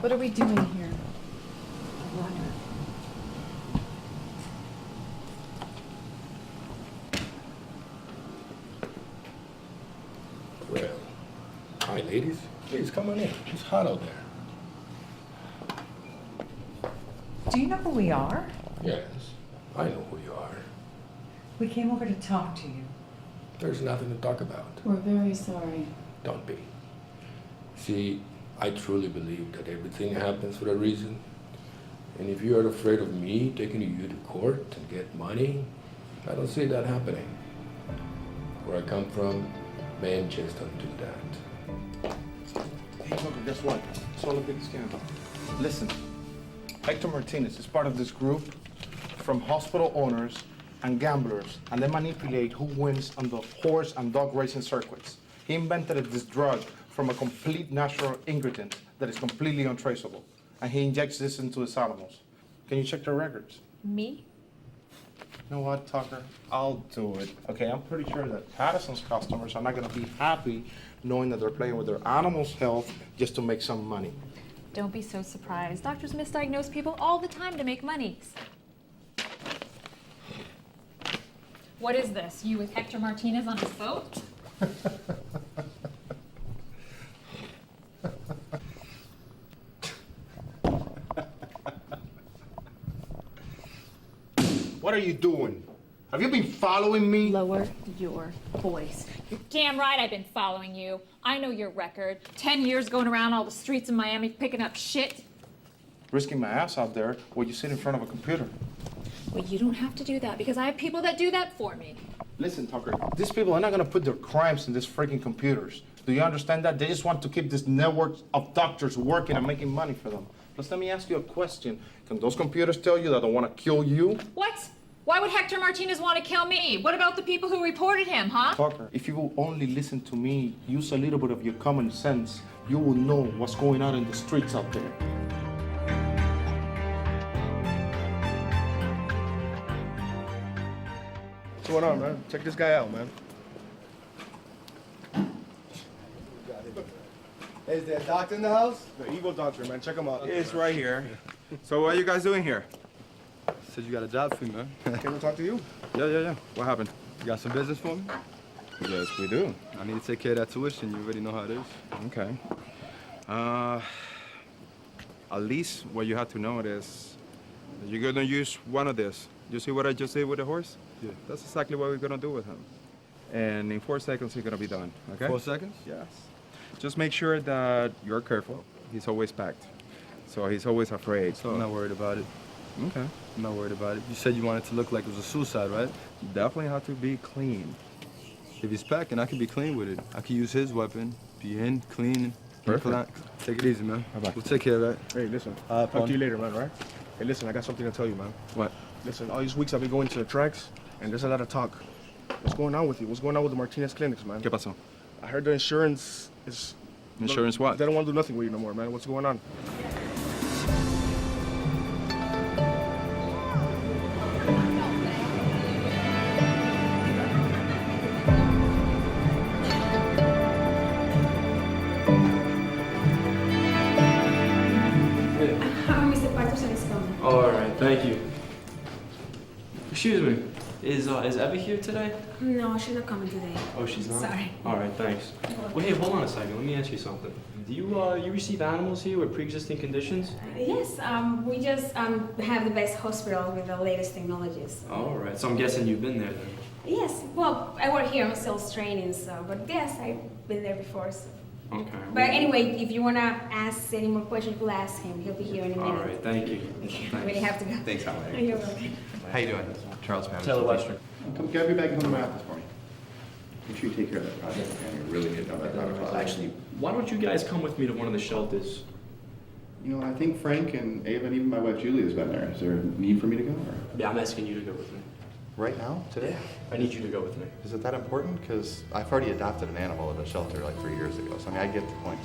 What are we doing here? Runner. Well, hi ladies. Please come on in. It's hot out there. Do you know who we are? Yes, I know who you are. We came over to talk to you. There's nothing to talk about. We're very sorry. Don't be. See, I truly believe that everything happens for a reason. And if you are afraid of me taking you to court and get money, I don't see that happening. Where I come from, men just don't do that. Hey, Tucker, guess what? It's all a big scandal. Listen, Hector Martinez is part of this group from hospital owners and gamblers, and they manipulate who wins on the horse and dog racing circuits. He invented this drug from a complete natural ingredient that is completely untraceable, and he injects this into his animals. Can you check their records? Me? You know what, Tucker? I'll do it. Okay, I'm pretty sure that Patterson's customers are not gonna be happy knowing that they're playing with their animals' health just to make some money. Don't be so surprised. Doctors misdiagnose people all the time to make money. What is this? You with Hector Martinez on his boat? What are you doing? Have you been following me? Lower your voice. You're damn right I've been following you. I know your record. 10 years going around all the streets in Miami picking up shit. Risking my ass out there while you sit in front of a computer. Well, you don't have to do that because I have people that do that for me. Listen, Tucker, these people are not gonna put their crimes in these freaking computers. Do you understand that? They just want to keep this network of doctors working and making money for them. Plus, let me ask you a question. Can those computers tell you that they want to kill you? What? Why would Hector Martinez want to kill me? What about the people who reported him, huh? Tucker, if you will only listen to me, use a little bit of your common sense, you will know what's going on in the streets out there. What's going on, man? Check this guy out, man. Is there a doctor in the house? The evil doctor, man. Check him out. It's right here. So what are you guys doing here? Said you got a job for me, man. Can I talk to you? Yeah. What happened? You got some business for me? Yes, we do. I need to take care of that tuition. You already know how it is. Okay. At least what you have to know is that you're gonna use one of this. You see what I just did with the horse? Yeah. That's exactly what we're gonna do with him. And in 4 seconds, he's gonna be done, okay? 4 seconds? Yes. Just make sure that you're careful. He's always packed. So he's always afraid. So I'm not worried about it. Okay. I'm not worried about it. You said you wanted to look like it was a suicide, right? Definitely have to be clean. If he's packing, I can be clean with it. I can use his weapon, be in, clean. Perfect. Take it easy, man. Bye-bye. We'll take care of that. Hey, listen. Talk to you later, man, right? Hey, listen, I got something to tell you, man. What? Listen, all these weeks I've been going to the tracks, and there's a lot of talk. What's going on with you? What's going on with the Martinez clinics, man? ¿Qué pasó? I heard the insurance is... Insurance what? They don't want to do nothing with you no more, man. What's going on? Mr. Patterson is coming. All right, thank you. Excuse me, is Eva here today? No, she's not coming today. Oh, she's not? Sorry. All right, thanks. Well, hey, hold on a second. Let me ask you something. Do you receive animals here with pre-existing conditions? Yes, we just have the best hospital with the latest technologies. All right, so I'm guessing you've been there then. Yes, well, I work here on sales training, so, but yes, I've been there before. So. Okay. But anyway, if you wanna ask any more questions, we'll ask him. He'll be here in a minute. All right, thank you. I really have to go. Thanks, Howard. You're welcome. How you doing? Charles Patterson. Taylor Western. Come grab your bag and come to my office for me. Make sure you take care of that project, man. You really need to know that project. Actually, why don't you guys come with me to one of the shelters? You know, I think Frank and Ava and even my wife Julie has been there. Is there a need for me to go? Or? Yeah, I'm asking you to go with me. Right now? Today? I need you to go with me. Is it that important? Because I've already adopted an animal at a shelter like 3 years ago. So, I mean, I get the point.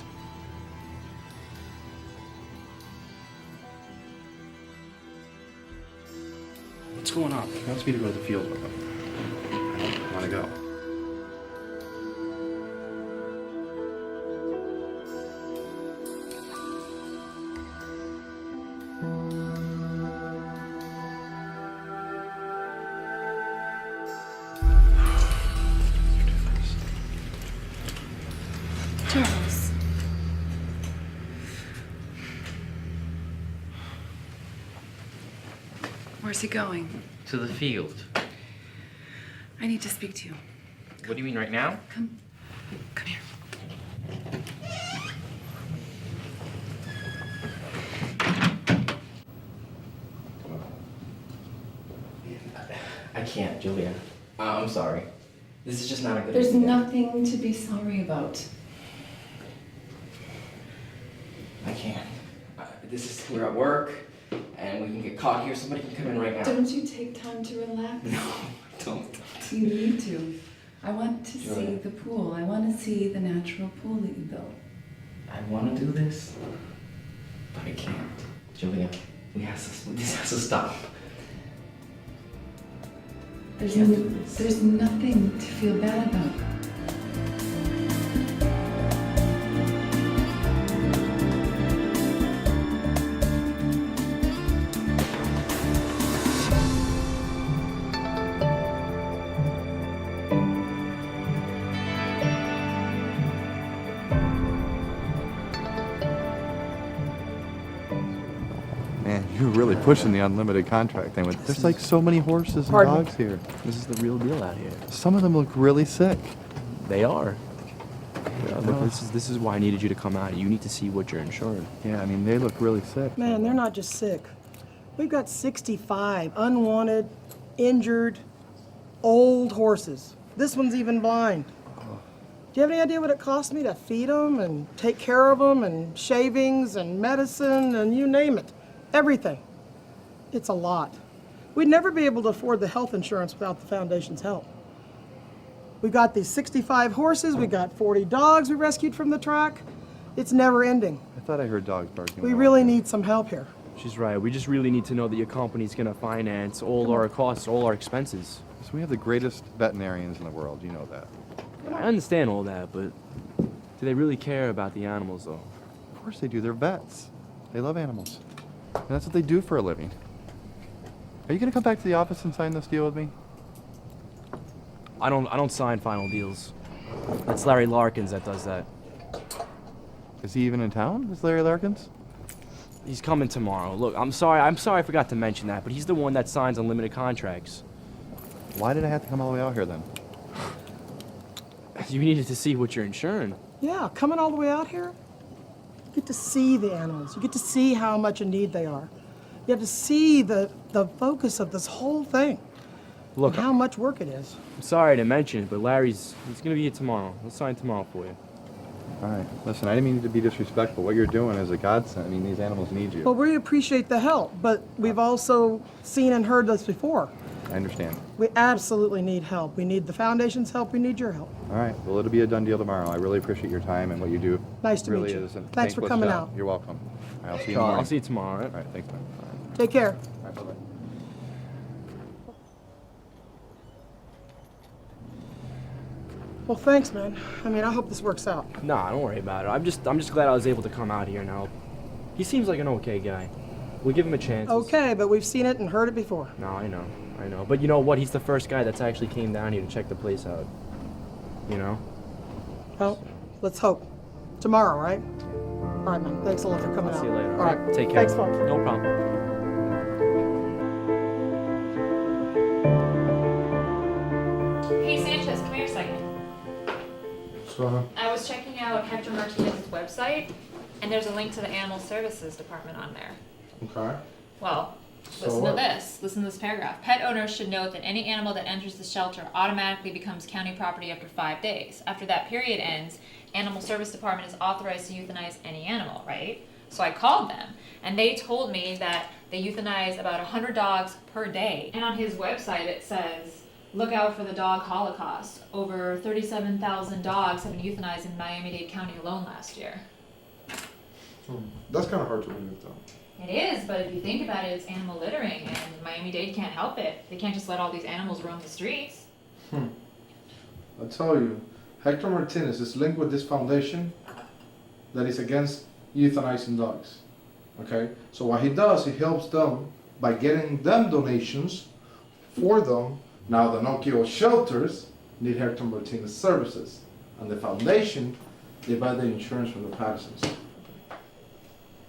What's going on? He wants me to go to the field with him. I don't want to go. Charles. Where's he going? To the field. I need to speak to you. What do you mean, right now? Come here. I can't, Julia. I'm sorry. This is just not a good There's idea. nothing to be sorry about. I can't. We're at work, and we can get caught here. Somebody can come in right now. Don't you take time to relax? No, don't. You need to. I want to see Julia. the pool. I want to see the natural pool that you built. I want to do this, but I can't. Julia, this has to stop. There's nothing to feel bad about. Man, you're really pushing the unlimited contract thing. There's like so many horses and Pardon? dogs here. This is the real deal out here. Some of them look really sick. They are. Yeah, Look, this is why I needed you to come out. You need to see what you're insured. Yeah, I mean, they look really sick. Man, they're not just sick. We've got 65 unwanted, injured, old horses. This one's even blind. Do you have any idea what it costs me to feed them and take care of them and shavings and medicine and you name it? Everything. It's a lot. We'd never be able to afford the health insurance without the Foundation's help. We got these 65 horses, we got 40 dogs we rescued from the track. It's never ending. I thought I heard dogs barking. We really need some help here. She's right. We just really need to know that your company's gonna finance all our costs, all our expenses. So we have the greatest veterinarians in the world. You know that. I understand all that, but do they really care about the animals, though? Of course they do. They're vets. They love animals. And that's what they do for a living. Are you going to come back to the office and sign this deal with me? I don't sign final deals. That's Larry Larkins that does that. Is he even in town? Is Larry Larkins? He's coming tomorrow. Look, I'm sorry I forgot to mention that, but he's the one that signs unlimited contracts. Why did I have to come all the way out here then? You needed to see what you're insuring. Yeah, coming all the way out here, you get to see the animals. You get to see how much in need they are. You have to see the focus of this whole thing. Look, and how much work it is. I'm sorry to mention it, but he's gonna be here tomorrow. He'll sign tomorrow for you. All right. Listen, I didn't mean to be disrespectful. What you're doing is a godsend. I mean, these animals need you. Well, we appreciate the help, but we've also seen and heard this before. I understand. We absolutely need help. We need the Foundation's help. We need your help. All right. Well, it'll be a done deal tomorrow. I really appreciate your time and what you do. Nice to really meet you. is. And Thanks for what's coming up. out. You're welcome. All right, I'll see you in the Charles, morning. I'll see you tomorrow, all right? All right. Thanks, man. Take care. All right. Bye-bye. Well, thanks, man. I mean, I hope this works out. Nah, don't worry about it. I'm just glad I was able to come out here and help. He seems like an okay guy. We'll give him a chance. Okay, but we've seen it and heard it before. No, I know. But you know what? He's the first guy that's actually came down here to check the place out. You know? Well, let's hope. Tomorrow, right? All right, man. Thanks a lot for coming I'll out. see you later. All right. Take care. Thanks, folks. No problem. Hey, Sanchez, come here a second. So, I was checking out Hector Martinez's website, and there's a link to the Animal Services Department on there. okay. Well, So listen what? to this. Listen to this paragraph. Pet owners should note that any animal that enters the shelter automatically becomes county property after 5 days. After that period ends, Animal Service Department is authorized to euthanize any animal, right? So I called them, and they told me that they euthanize about 100 dogs per day. And on his website it says, look out for the dog holocaust. Over 37,000 dogs have been euthanized in Miami-Dade County alone last year. That's kind of hard to believe, though. It is, but if you think about it, it's animal littering, and Miami-Dade can't help it. They can't just let all these animals roam the streets. I tell you, Hector Martinez is linked with this foundation that is against euthanizing dogs. Okay? So what he does, he helps them by getting them donations for them. Now the no-kill shelters need Hector Martinez services. And the foundation, they buy the insurance from the Pattersons.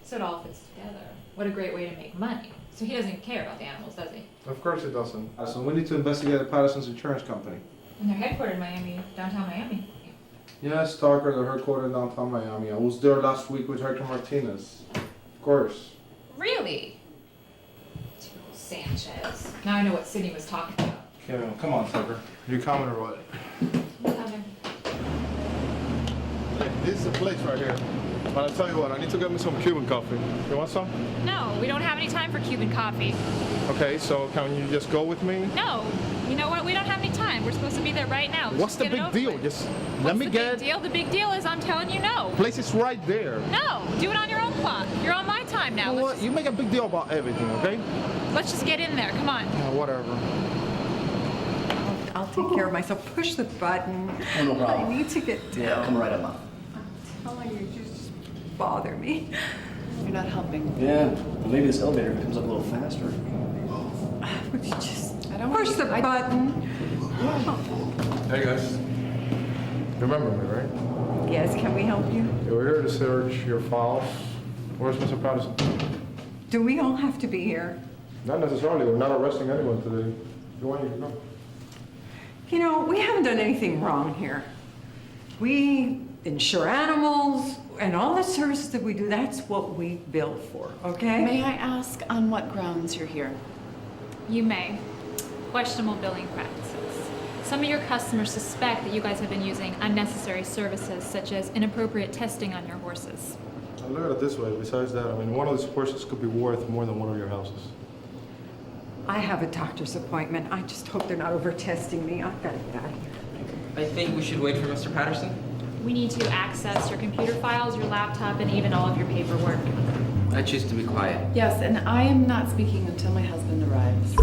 So it all fits together. What a great way to make money. So he doesn't care about the animals, does he? Of course it doesn't. So we need to investigate the Pattersons insurance company. And they're headquartered in Miami, downtown Miami. Yes, Tucker, they're headquartered in downtown Miami. I was there last week with Hector Martinez. Of course. Really? Typical Sanchez. Now I know what Sydney was talking about. Kevin, come on, Tucker. You coming or what? I'm coming. Hey, this is the place right here. But I'll tell you what, I need to get me some Cuban coffee. You want some? No, we don't have any time for Cuban coffee. Okay, so can you just go with me? No. You know what? We don't have any time. We're supposed to be there right now. Let's What's just the get it big over deal? with. Just What's let me the get. big deal? The big deal is I'm telling you no. Place is right there. No, do it on your own clock. You're on my time now. You know Let's what? You make a big deal about everything, okay? Let's just get in there. Come on. Yeah, whatever. I'll take care of myself. Push the button. Oh, no problem. I need to get down. Yeah, come right up, Mom. I'm telling you, you just bother me. You're not helping. Yeah, well, maybe this elevator comes up a little faster. Would you just push the button? Hey guys. Remember me, right? Yes, can we help you? Yeah, we're here to search your files. Where's Mr. Patterson? Do we all have to be here? Not necessarily. We're not arresting anyone today. If you want, you can go. You know, we haven't done anything wrong here. We insure animals and all the services that we do, that's what we bill for, okay? May I ask on what grounds you're here? You may. Questionable billing practices. Some of your customers suspect that you guys have been using unnecessary services, such as inappropriate testing on your horses. I look at it this way. Besides that, I mean, one of these horses could be worth more than one of your houses. I have a doctor's appointment. I just hope they're not over-testing me. I've got to get out of here. I think we should wait for Mr. Patterson. We need to access your computer files, your laptop, and even all of your paperwork. I choose to be quiet. Yes, and I am not speaking until my husband arrives.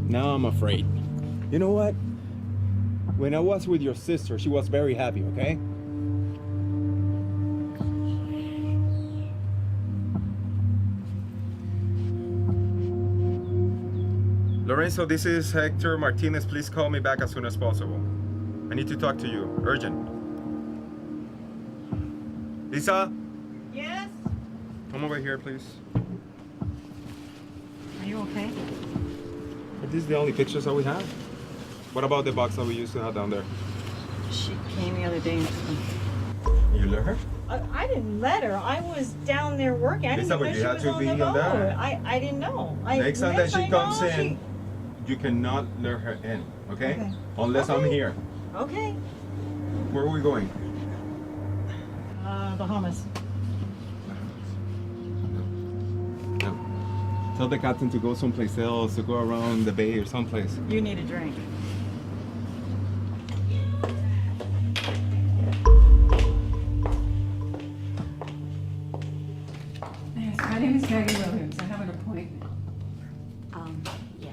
Now I'm afraid. You know what? When I was with your sister, she was very happy, okay? Lorenzo, this is Hector Martinez. Please call me back as soon as possible. I need to talk to you. Urgent. Lisa? Yes? Come over here, please. Are you okay? Are these the only pictures that we have? What about the box that we used to have down there? She came the other day and You let her? I didn't let her. I was down there working. I didn't Lisa, even but know you she had was to on be the on boat. that. I didn't know. Next time that she I comes know, in, you cannot let her in, okay? Okay. Unless I'm here. Okay. Where are we going? Bahamas. Tell the captain to go someplace else, to go around the bay or someplace. You need a drink. Yes, my name is Maggie Williams. I have an appointment. Yes.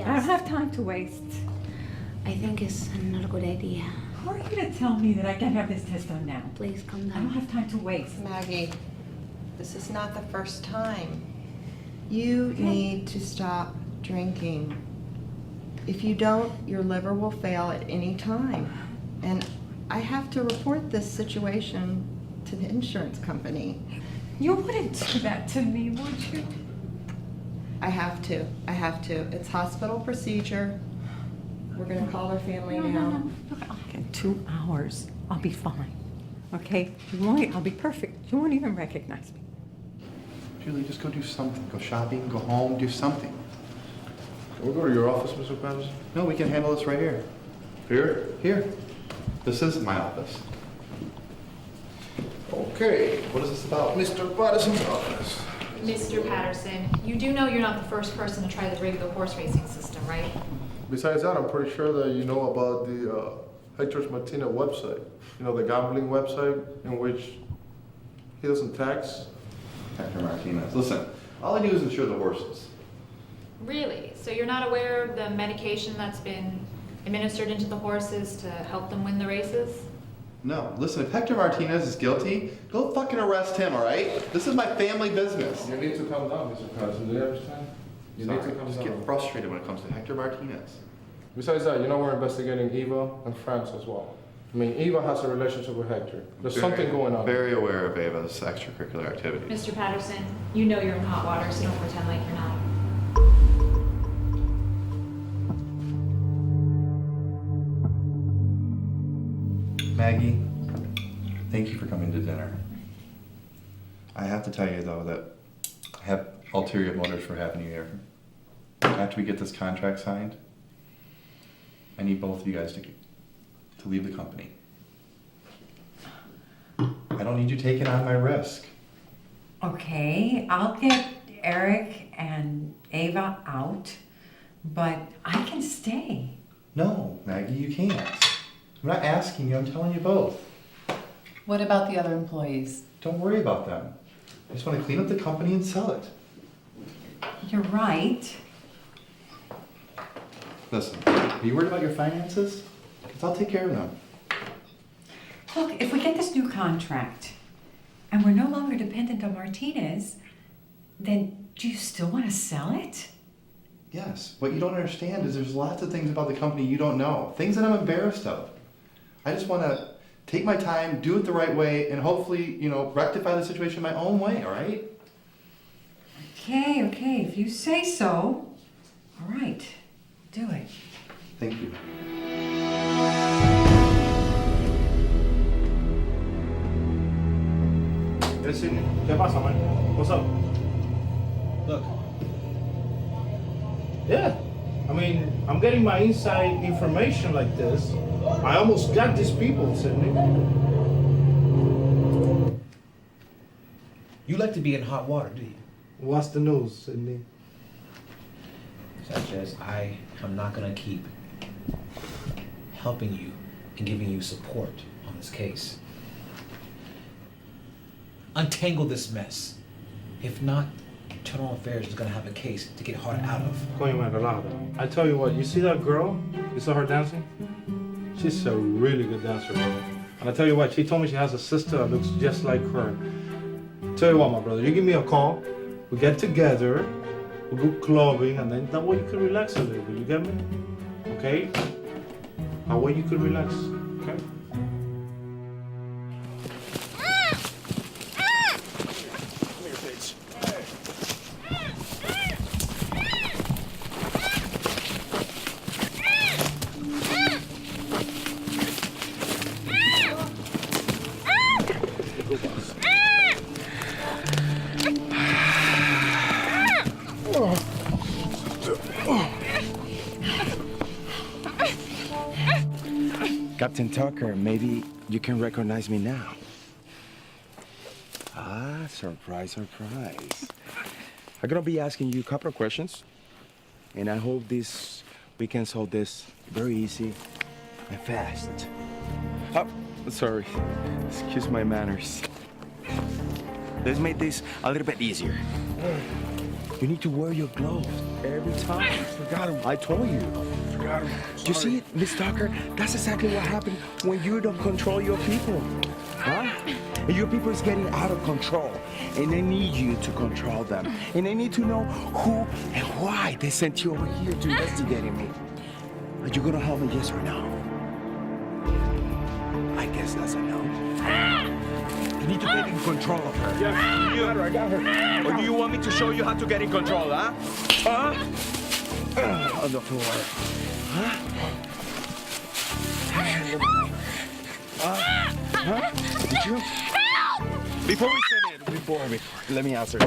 I don't have time to waste. I think it's not a good idea. How are you going to tell me that I can have this test done now? Please calm I don't down. have time to waste. Maggie, this is not the first time. You need to stop drinking. If you don't, your liver will fail at any time. And I have to report this situation to the insurance company. You wouldn't do that to me, would you? I have to. It's hospital procedure. We're gonna call her family now. Look, I'll get 2 hours. I'll be fine. Okay? I'll be perfect. You won't even recognize me. Julie, just go do something. Go shopping, go home, do something. Can we go to your office, Mr. Patterson? No, we can handle this right here. Here? Here. This is my office. Okay. What is this about? Mr. Patterson's office. Mr. Patterson, you do know you're not the first person to try the rigged horse racing system, right? Besides that, I'm pretty sure that you know about the Hector Martinez website. You know, the gambling website in which he doesn't tax. Hector Martinez. Listen, all I do is insure the horses. Really? So you're not aware of the medication that's been administered into the horses to help them win the races? No, listen, if Hector Martinez is guilty, go fucking arrest him, all right? This is my family business. You need to calm down, Mr. Patterson. Do you understand? You need to calm just down. get frustrated when it comes to Hector Martinez. Besides that, you know we're investigating Eva and France as well. I mean, Eva has a relationship with Hector. There's something going on. Very aware of Ava's extracurricular activities. Mr. Patterson, you know you're in hot water, so don't pretend like you're not. Maggie, thank you for coming to dinner. I have to tell you, though, that I have ulterior motives for having you here. After we get this contract signed, I need both of you guys to leave the company. I don't need you taking on my risk. Okay, I'll get Eric and Ava out, but I can stay. No, Maggie, you can't. I'm not asking you, I'm telling you both. What about the other employees? Don't worry about them. I just want to clean up the company and sell it. You're right. Listen, are you worried about your finances? Because I'll take care of them. Look, if we get this new contract and we're no longer dependent on Martinez, then do you still want to sell it? Yes, what you don't understand is there's lots of things about the company you don't know. Things that I'm embarrassed of. I just want to take my time, do it the right way, and hopefully, rectify the situation my own way, all right? Okay, if you say so. All right, do it. Thank you. Hey, Sidney. ¿Qué pasa, man? What's up? Look. Yeah. I mean, I'm getting my inside information like this. I almost got these people, Sidney. You like to be in hot water, do you? What's the news, Sidney? Sanchez, I am not gonna keep helping you and giving you support on this case. Untangle this mess. If not, Internal Affairs is gonna have a case to get hard out of. Coño, man, relájate. I tell you what, you see that girl? You saw her dancing? She's a really good dancer, bro. And I tell you what, she told me she has a sister that looks just like her. Tell you what, my brother, you give me a call, we get together, we go clubbing, and then that way you can relax a little bit, you get me? Okay? That way you can relax, okay? Captain Tucker, maybe you can recognize me now. Ah, surprise, surprise. I'm gonna be asking you a couple of questions, and I hope we can solve this very easy and fast. Oh, sorry. Excuse my manners. Let's make this a little bit easier. You need to wear your gloves every time. Forgot him. I told you. Forgot him. You see it, Miss Tucker? That's exactly what happens when you don't control your people. Huh? And your people is getting out of control. And they need you to control them. And they need to know who and why they sent you over here to investigate me. Are you gonna help me, yes or no? I guess that's a no. You need to get in control of her. Yes, I got her. Or do you want me to show you how to get in control, huh? Huh? On the floor. Huh? Huh? Did you? Before we sit in, before, let me answer.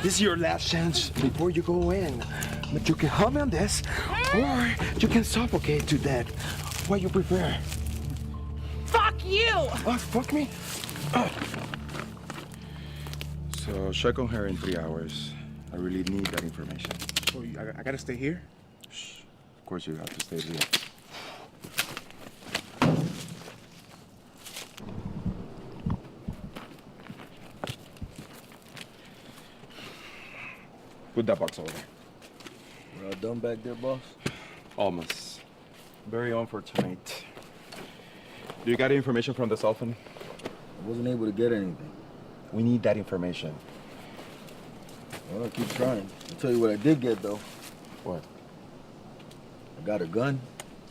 This is your last chance before you go in. But you can help me on this, or you can suffocate to death. What you prefer? Fuck you! Oh, fuck me? So check on her in 3 hours. I really need that information. So I gotta stay here? Shh. Of course you have to stay here. Put that box over there. We're all done back there, boss? Almost. Very unfortunate. Do you got any information from the cell phone? I wasn't able to get anything. We need that information. Well, I'll keep trying. I'll tell you what I did get, though. What? I got a gun.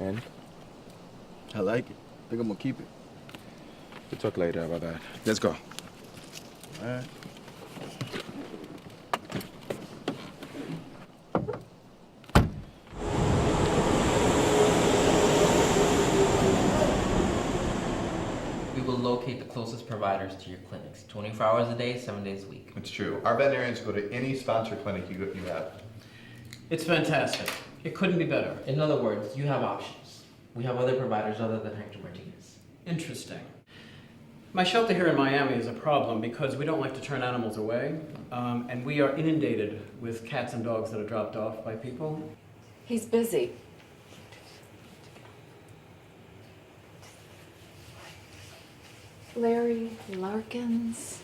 And? I like it. I think I'm gonna keep it. We'll talk later about that. Let's go. All right. We will locate the closest providers to your clinics, 24 hours a day, 7 days a week. It's true. Our veterinarians go to any sponsor clinic you have. It's fantastic. It couldn't be better. In other words, you have options. We have other providers other than Hector Martinez. Interesting. My shelter here in Miami is a problem because we don't like to turn animals away, and we are inundated with cats and dogs that are dropped off by people. He's busy. Larry Larkins.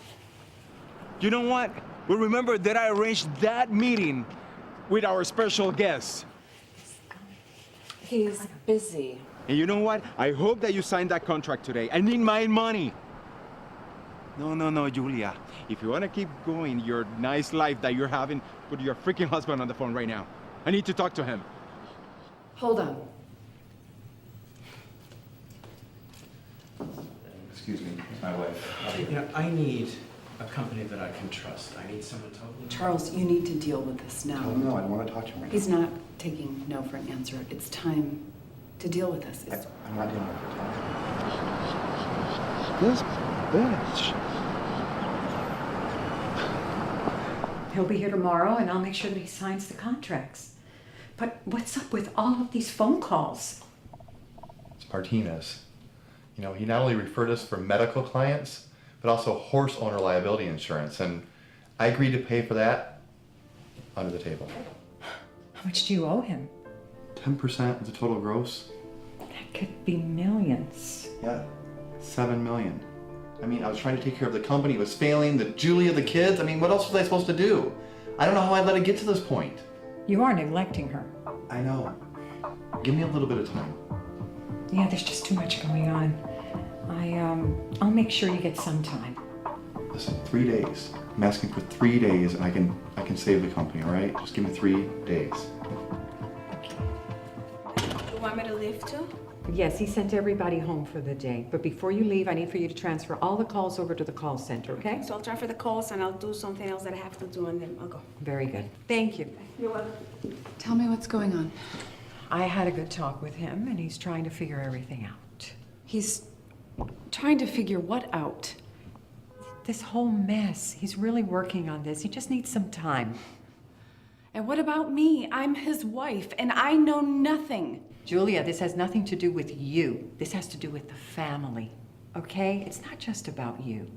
You know what? We remember that I arranged that meeting with our special guest. He's busy. And you know what? I hope that you signed that contract today. I need my money. No, Julia. If you want to keep going your nice life that you're having, put your freaking husband on the phone right now. I need to talk to him. Hold on. Excuse me, my wife. You know, I need a company that I can trust. I need someone totally. Charles, you need to deal with this now. Oh, no, I don't want to talk to him right He's not taking no for an answer. It's time to deal with this. now. I'm not dealing with it. This bitch. He'll be here tomorrow, and I'll make sure that he signs the contracts. But what's up with all of these phone calls? It's Martinez. You know, he not only referred us for medical clients, but also horse owner liability insurance. And I agreed to pay for that under the table. How much do you owe him? 10% of the total gross? That could be millions. Yeah, 7 million. I mean, I was trying to take care of the company. It was failing, the Julia, the kids. I mean, what else was I supposed to do? I don't know how I let it get to this point. You are neglecting her. I know. Give me a little bit of time. Yeah, there's just too much going on. I'll make sure you get some time. Listen, 3 days. I'm asking for 3 days, and I can save the company, all right? Just give me 3 days. You want me to leave too? Yes, he sent everybody home for the day. But before you leave, I need for you to transfer all the calls over to the call center, okay? So I'll transfer the calls and I'll do something else that I have to do and then I'll go. Very good. Thank you. You're welcome. Tell me what's going on. I had a good talk with him, and he's trying to figure everything out. He's trying to figure what out? This whole mess. He's really working on this. He just needs some time. And what about me? I'm his wife, and I know nothing. Julia, this has nothing to do with you. This has to do with the family, okay? It's not just about you.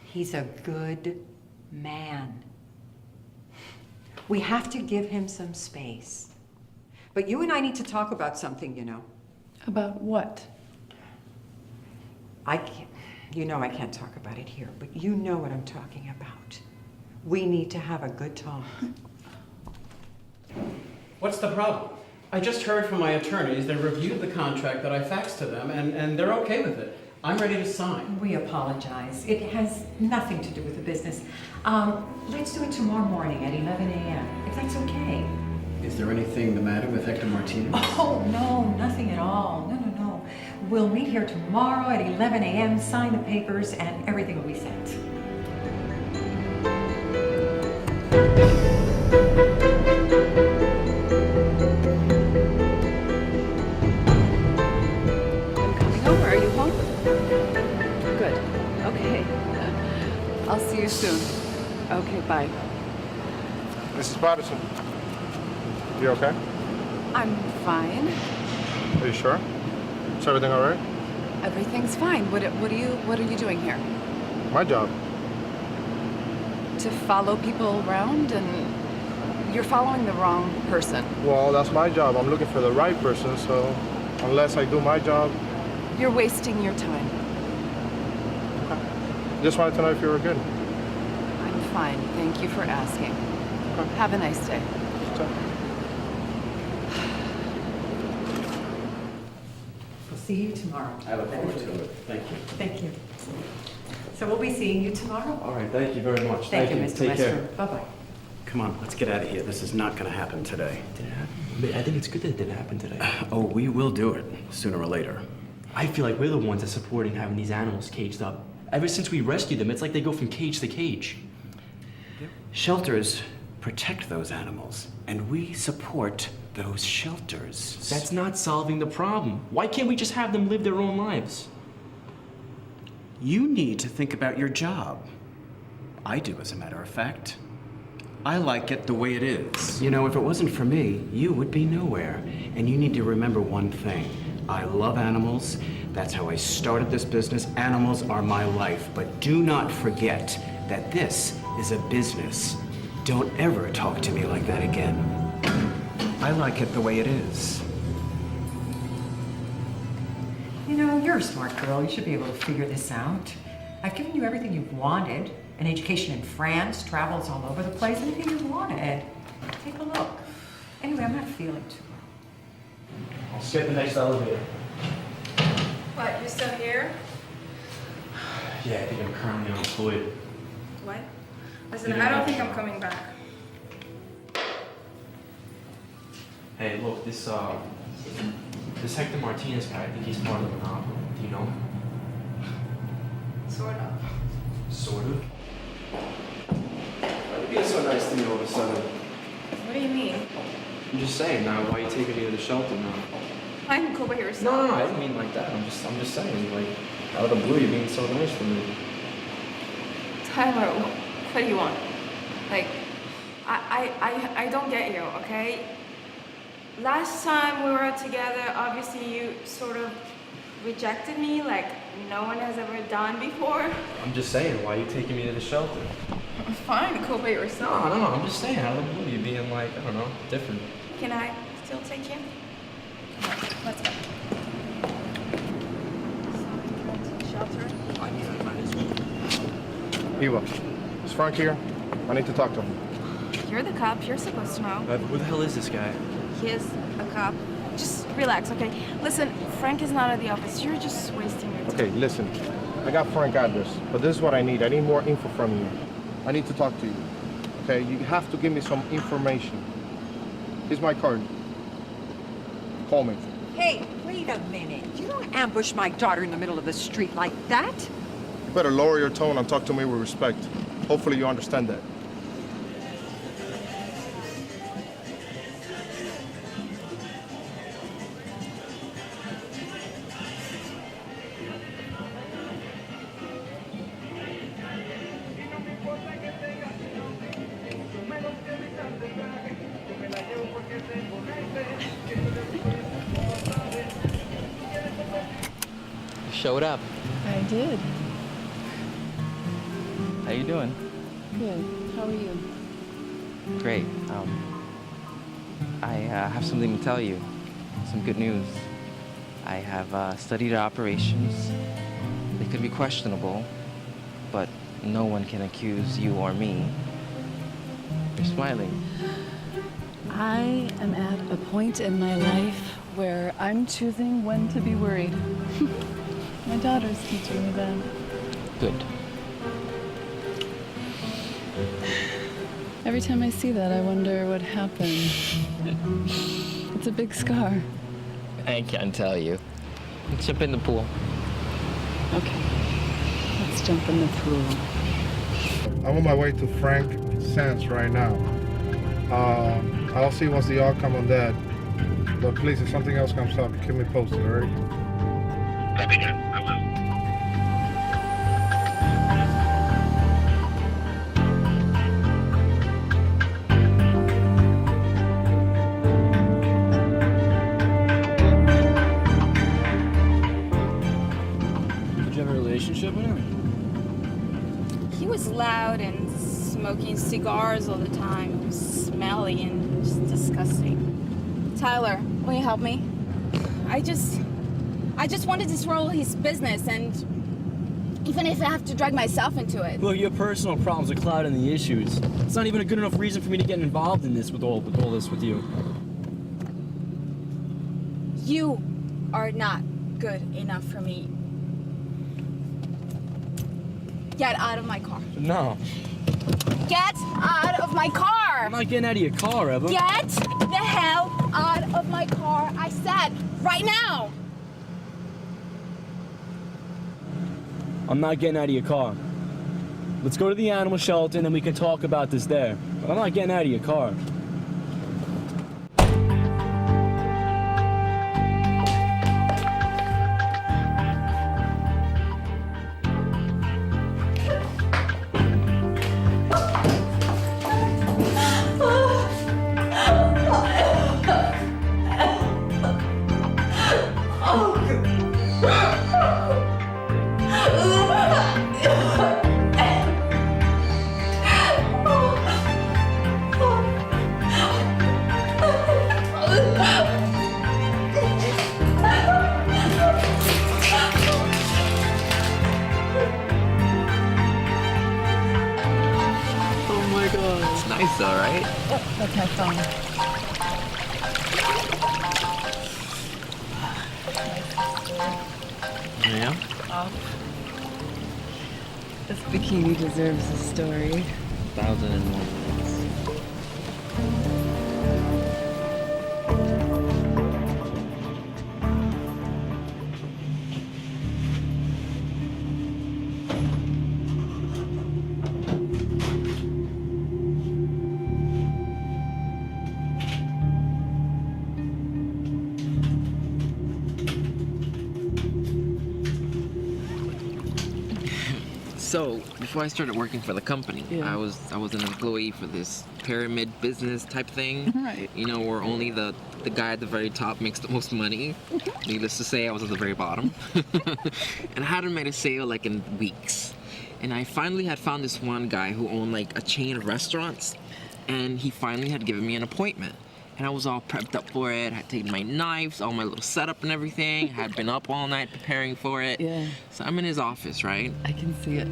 He's a good man. We have to give him some space. But you and I need to talk about something, you know. About what? I can't talk about it here, but you know what I'm talking about. We need to have a good talk. What's the problem? I just heard from my attorneys. They reviewed the contract that I faxed to them, and they're okay with it. I'm ready to sign. We apologize. It has nothing to do with the business. Let's do it tomorrow morning at 11 a.m., if that's okay. Is there anything the matter with Hector Martinez? Oh, no, nothing at all. No. We'll meet here tomorrow at 11 a.m., sign the papers, and everything will be set. Over. Are you home? Good. Okay. I'll see you soon. Okay, bye. Mrs. Patterson, you okay? I'm fine. Are you sure? Is everything all right? Everything's fine. What are you doing here? My job. To follow people around, and you're following the wrong person. Well, that's my job. I'm looking for the right person, so unless I do my job. You're wasting your time. Just wanted to know if you were good. I'm fine. Thank you for asking. Have a nice day. We'll see you tomorrow. I look forward to it. Thank you. Thank you. So we'll be seeing you tomorrow. All right, thank you very much. Thank you, Mr. Take care. Western. Bye-bye. Come on, let's get out of here. This is not going to happen today. Did it happen? I think it's good that it didn't happen today. Oh, we will do it sooner or later. I feel like we're the ones that supporting having these animals caged up. Ever since we rescued them, it's like they go from cage to cage. Shelters protect those animals, and we support those shelters. That's not solving the problem. Why can't we just have them live their own lives? You need to think about your job. I do, as a matter of fact. I like it the way it is. You know, if it wasn't for me, you would be nowhere. And you need to remember one thing. I love animals. That's how I started this business. Animals are my life. But do not forget that this is a business. Don't ever talk to me like that again. I like it the way it is. You know, you're a smart girl. You should be able to figure this out. I've given you everything you've wanted. An education in France, travels all over the place, anything you wanted. Take a look. Anyway, I'm not feeling too well. I'll skip the next elevator. What, you still here? Yeah, I think I'm currently unemployed. What? Listen, I don't think I'm coming back. Hey, look, this Hector Martinez guy, I think he's part of the monopoly. Do you know him? Sort of. Sort of? Why are you being so nice to me all of a sudden? What do you mean? I'm just saying now, why are you taking me to the shelter now? I can go by yourself. No, I didn't mean like that. I'm just saying, like, out of the blue, you're being so nice to me. Tyler, what do you want? Like, I don't get you, okay? Last time we were together, obviously you sort of rejected me like no one has ever done before. I'm just saying, why are you taking me to the shelter? Fine, go by yourself. No, I'm just saying, out of the blue, you're being like, I don't know, different. Can I still take you? Come on, let's go. Shelter. I mean, I might as well. Eva, is Frank here? I need to talk to him. You're the cop, you're supposed to know. Who the hell is this guy? He is a cop. Just relax, okay? Listen, Frank is not at the office. You're just wasting your time. Okay, listen. I got Frank's address, but this is what I need. I need more info from you. I need to talk to you. Okay, you have to give me some information. Here's my card. Call me. Hey, wait a minute. You don't ambush my daughter in the middle of the street like that. You better lower your tone and talk to me with respect. Hopefully you understand that. Showed up. I did. How you doing? Good. How are you? Great. I have something to tell you. Some good news. I have studied operations. They could be questionable, but no one can accuse you or me. You're smiling. I am at a point in my life where I'm choosing when to be worried. My daughter's teaching me that. Good. Every time I see that, I wonder what happened. It's a big scar. I can't tell you. Let's jump in the pool. Okay. Let's jump in the pool. I'm on my way to Frank Sands right now. I'll see what's the outcome on that. But please, if something else comes up, keep me posted, all right? That'd be good. I will. Did you have a relationship with him? He was loud and smoking cigars all the time. It was smelly and just disgusting. Tyler, will you help me? I just wanted to swirl his business, and even if I have to drag myself into it. Look, your personal problems are clouding the issues. It's not even a good enough reason for me to get involved in this with all this with you. You are not good enough for me. Get out of my car. No. Get out of my car! I'm not getting out of your car, Eva. Get the hell out of my car, I said, right now! I'm not getting out of your car. Let's go to the animal shelter and then we can talk about this there. But I'm not getting out of your car. It's nice though, right? Oh, that's my phone. Yeah? Oh. This bikini deserves a story. 1001 minutes. So, before I started working for the company, Yeah. I was an employee for this pyramid business type thing. Right. You know, where only the guy at the very top makes the most money. Needless to say, I was at the very bottom. And I hadn't made a sale like in weeks. And I finally had found this one guy who owned like a chain of restaurants. And he finally had given me an appointment. And I was all prepped up for it. I had taken my knives, all my little setup and everything. I had been up all night preparing for it. Yeah. So I'm in his office, right? I can see it.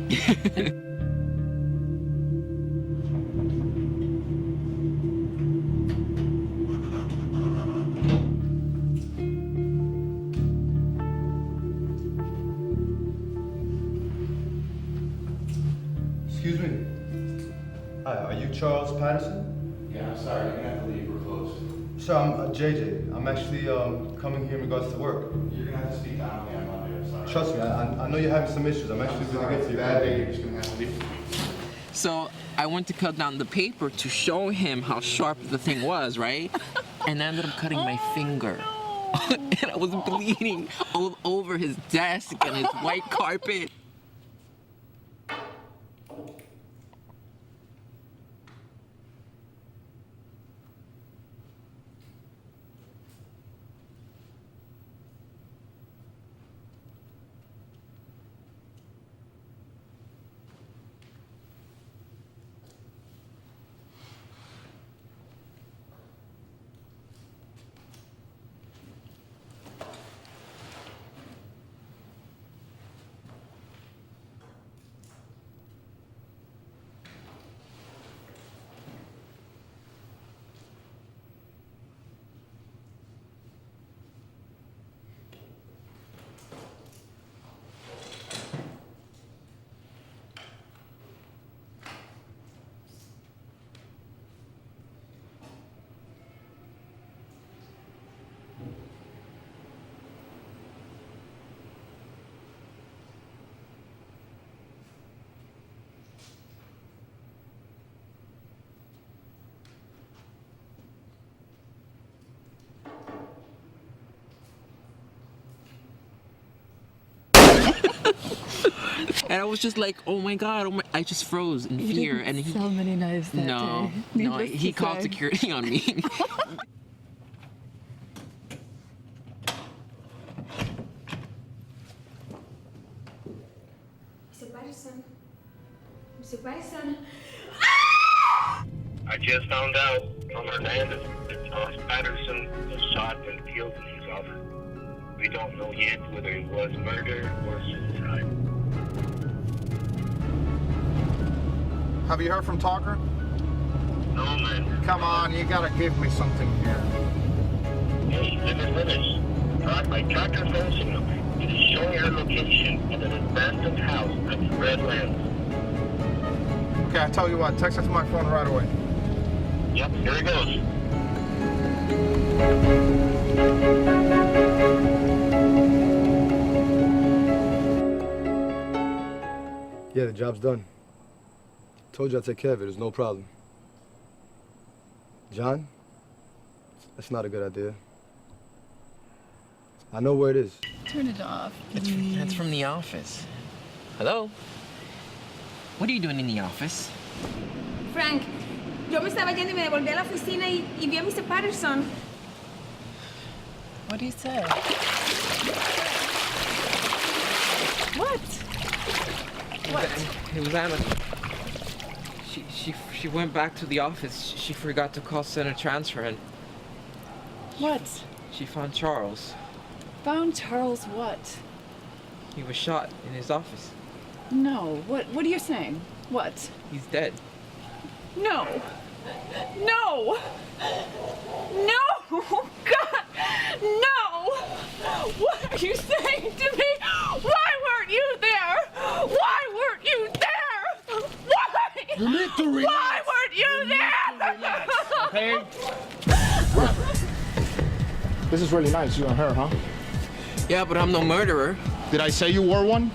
Excuse me. Hi, are you Charles Patterson? Yeah, I'm sorry, you're gonna have to leave, we're closed. Sir, I'm JJ. I'm actually coming here in regards to work. You're gonna have to speak down on Monday, I'm sorry. Trust me, I know you're having some issues. I'm actually going to get to you. Bad day, you're just gonna have to leave. So I went to cut down the paper to show him how sharp the thing was, right? And I ended up cutting my finger. And I was bleeding all over his desk and his white carpet. And I was just like, oh my God, I just froze in fear. And he, so many knives that no, day. no, Needless he to called say. security on me. Mr. Patterson. Mr. Patterson. I just found out from Hernandez that Thomas Patterson was shot and killed in his office. We don't know yet whether it was murder or suicide. Have you heard from Tucker? No, man. Come on, you gotta give me something here. Hey, let me finish. My tracker phone signal. It is showing her location at an abandoned house at Redlands. Okay, I tell you what, text it to my phone right away. Yep, here it goes. Yeah, the job's done. Told you I'd take care of it. There's no problem. John? That's not a good idea. I know where it is. Turn it off. That's from the office. Hello? What are you doing in the office? Frank, yo me estaba yendo y me devolví a la oficina y vi a Mr. Patterson. What do you say? What? It was Anna. She went back to the office. She forgot to call Center Transfer and What? she found Charles. Found Charles what? He was shot in his office. No. What are you saying? What? He's dead. No. No. No. God. No. What are you saying to me? Why weren't you there? Why weren't you there? Why? You need to relax. Why weren't you there? Okay? Robert. This is really nice, you and her, huh? Yeah, but I'm no murderer. Did I say you were one?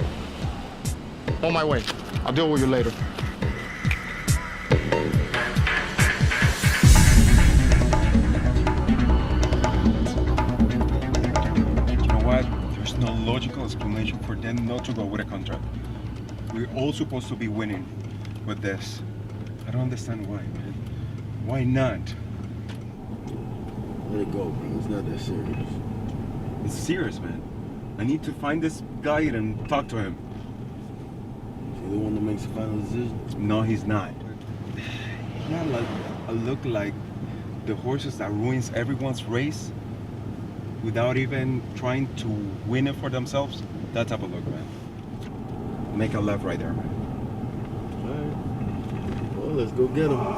On my way. I'll deal with you later. You know what? There's no logical explanation for them not to go with a contract. We're all supposed to be winning with this. I don't understand why, man. Why not? Let it go, man. It's not that serious. It's serious, man. I need to find this guy and talk to him. Is he the one that makes the final decision? No, he's not. He's not like a look like the horses that ruins everyone's race without even trying to win it for themselves. That type of look, man. Make a left right there, man. All right. Well, let's go get him.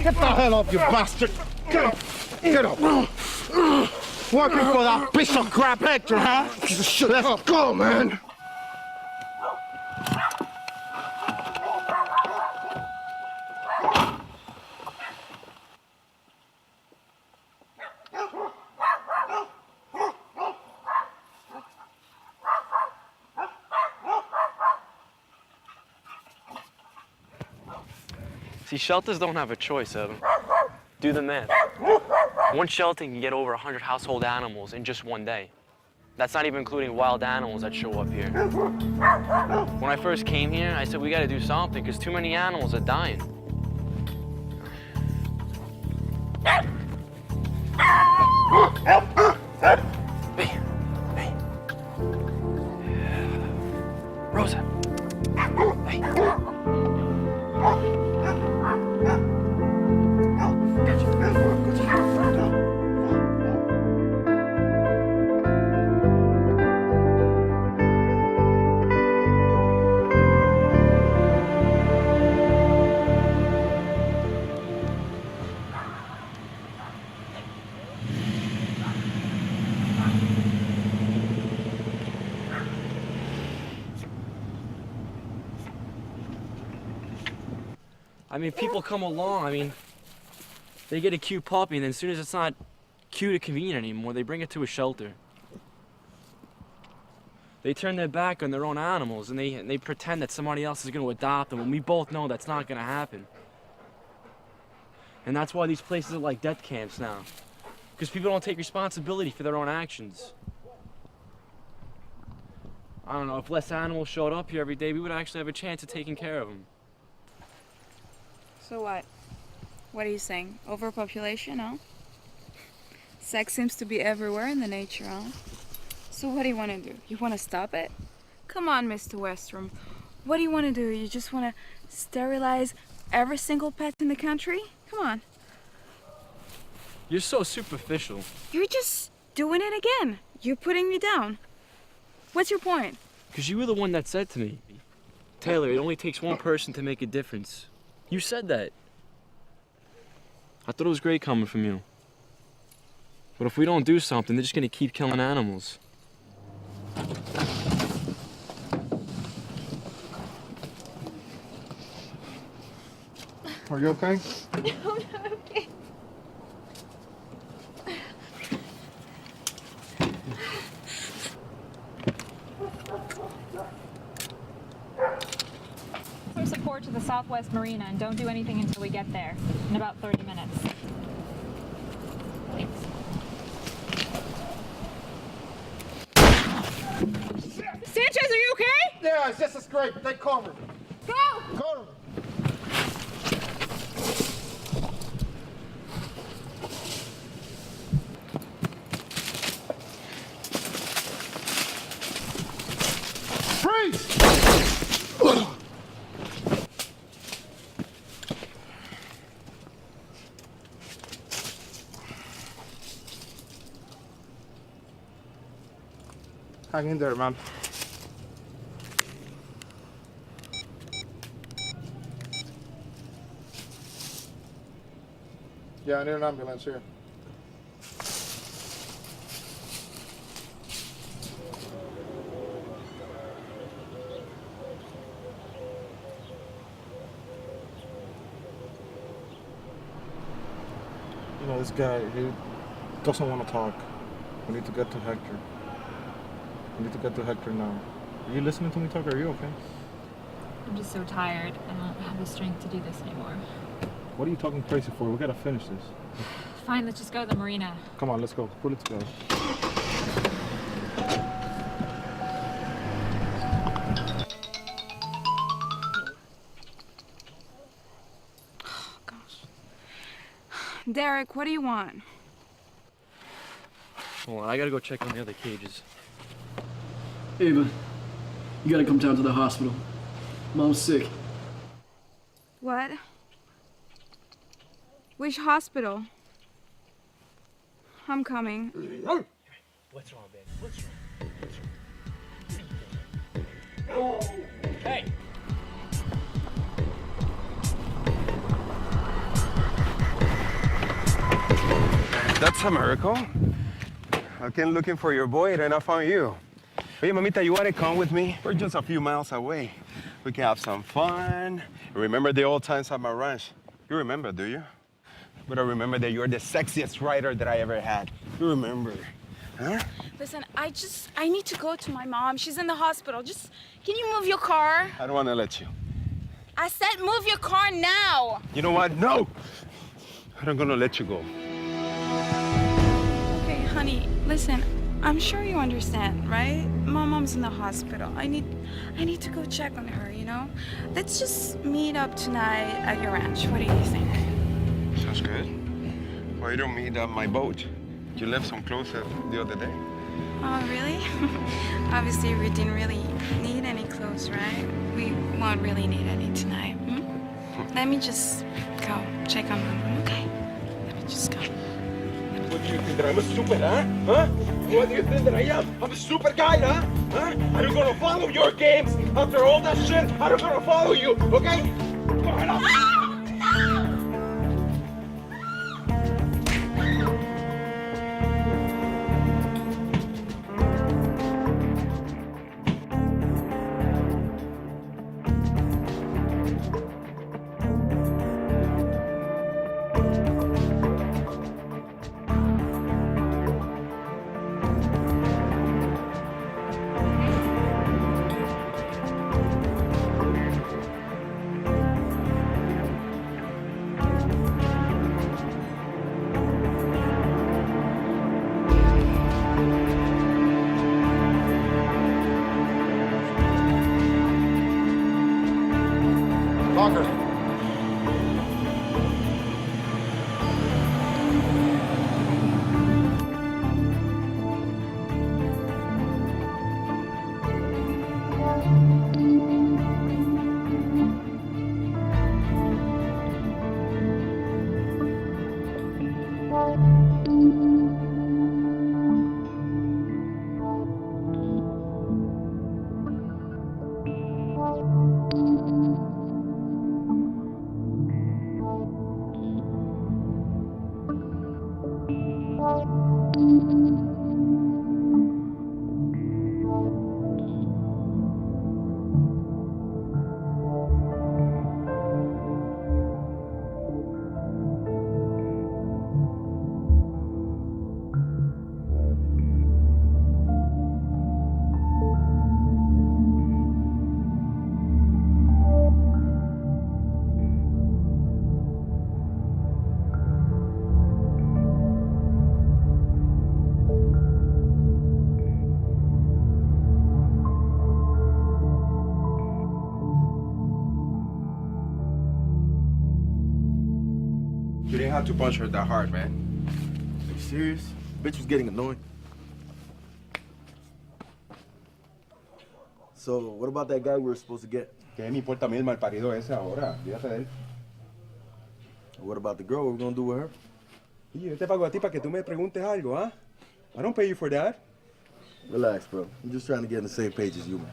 Get the hell up, you bastard! Get up! Get up! Working for that piece of crap Hector, huh? Piece of shit. Let's go, man! See, shelters don't have a choice, Evan. Do the math. One shelter can get over 100 household animals in just one day. That's not even including wild animals that show up here. When I first came here, I said we gotta do something because too many animals are dying. Hey, hey. Rosa. Hey. I mean, people come along, I mean, they get a cute puppy, and then as soon as it's not cute or convenient anymore, they bring it to a shelter. They turn their back on their own animals, and they pretend that somebody else is going to adopt them, and we both know that's not going to happen. And that's why these places are like death camps now, because people don't take responsibility for their own actions. I don't know, if less animals showed up here every day, we would actually have a chance of taking care of them. So what? What are you saying? Overpopulation, huh? Sex seems to be everywhere in the nature, huh? So what do you want to do? You want to stop it? Come on, Mr. Westrom. What do you want to do? You just want to sterilize every single pet in the country? Come on. You're so superficial. You're just doing it again. You're putting me down. What's your point? Because you were the one that said to me, Taylor, it only takes one person to make a difference. You said that. I thought it was great coming from you. But if we don't do something, they're just gonna keep killing animals. Are you okay? No, I'm not okay. Some support to the Southwest Marina and don't do anything until we get there in about 30 minutes. Thanks. Sanchez, are you okay? Yeah, it's just a scrape. Take cover. Go! Cover. Freeze! Hang in there, man. Yeah, I need an ambulance here. You know, this guy, he doesn't want to talk. We need to get to Hector. We need to get to Hector now. Are you listening to me talk? Are you okay? I'm just so tired. I don't have the strength to do this anymore. What are you talking crazy for? We gotta finish this. Fine, let's just go to the marina. Come on, let's go. Pull it together. Derek, what do you want? Hold on, I gotta go check on the other cages. Ava, you gotta come down to the hospital. Mom's sick. What? Which hospital? I'm coming. What's wrong, babe? What's wrong? Hey! That's a miracle. I came looking for your boy and I found you. Hey, mamita, you want to come with me? We're just a few miles away. We can have some fun. Remember the old times at my ranch? You remember, do you? But I remember that you're the sexiest rider that I ever had. You remember, huh? Listen, I need to go to my mom. She's in the hospital. Can you move your car? I don't want to let you. I said move your car now. You know what? No! I'm gonna let you go. Okay, honey, listen. I'm sure you understand, right? My mom's in the hospital. I need to go check on her, you know? Let's just meet up tonight at your ranch. What do you think? Sounds good. Why you don't meet at my boat? You left some clothes the other day. Oh, really? Obviously, we didn't really need any clothes, right? We won't really need any tonight. Let me just go check on my mom, okay? Let me just go. What do you think, that I'm a stupid, huh? What do you think that I am? I'm a stupid guy, huh? I'm not gonna follow your games. After all that shit, I'm not gonna follow you, okay? Go ahead. Parker. You didn't have to punch her that hard, man. Are you serious? Bitch was getting annoying. So, what about that guy we were supposed to get? ¿Qué me importa a mí el malparido ese ahora? Fíjate de él. What about the girl? What we gonna do with her? Y yo te pago a ti para que tú me preguntes algo, ¿ah? I don't pay you for that. Relax, bro. I'm just trying to get on the same page as you, man.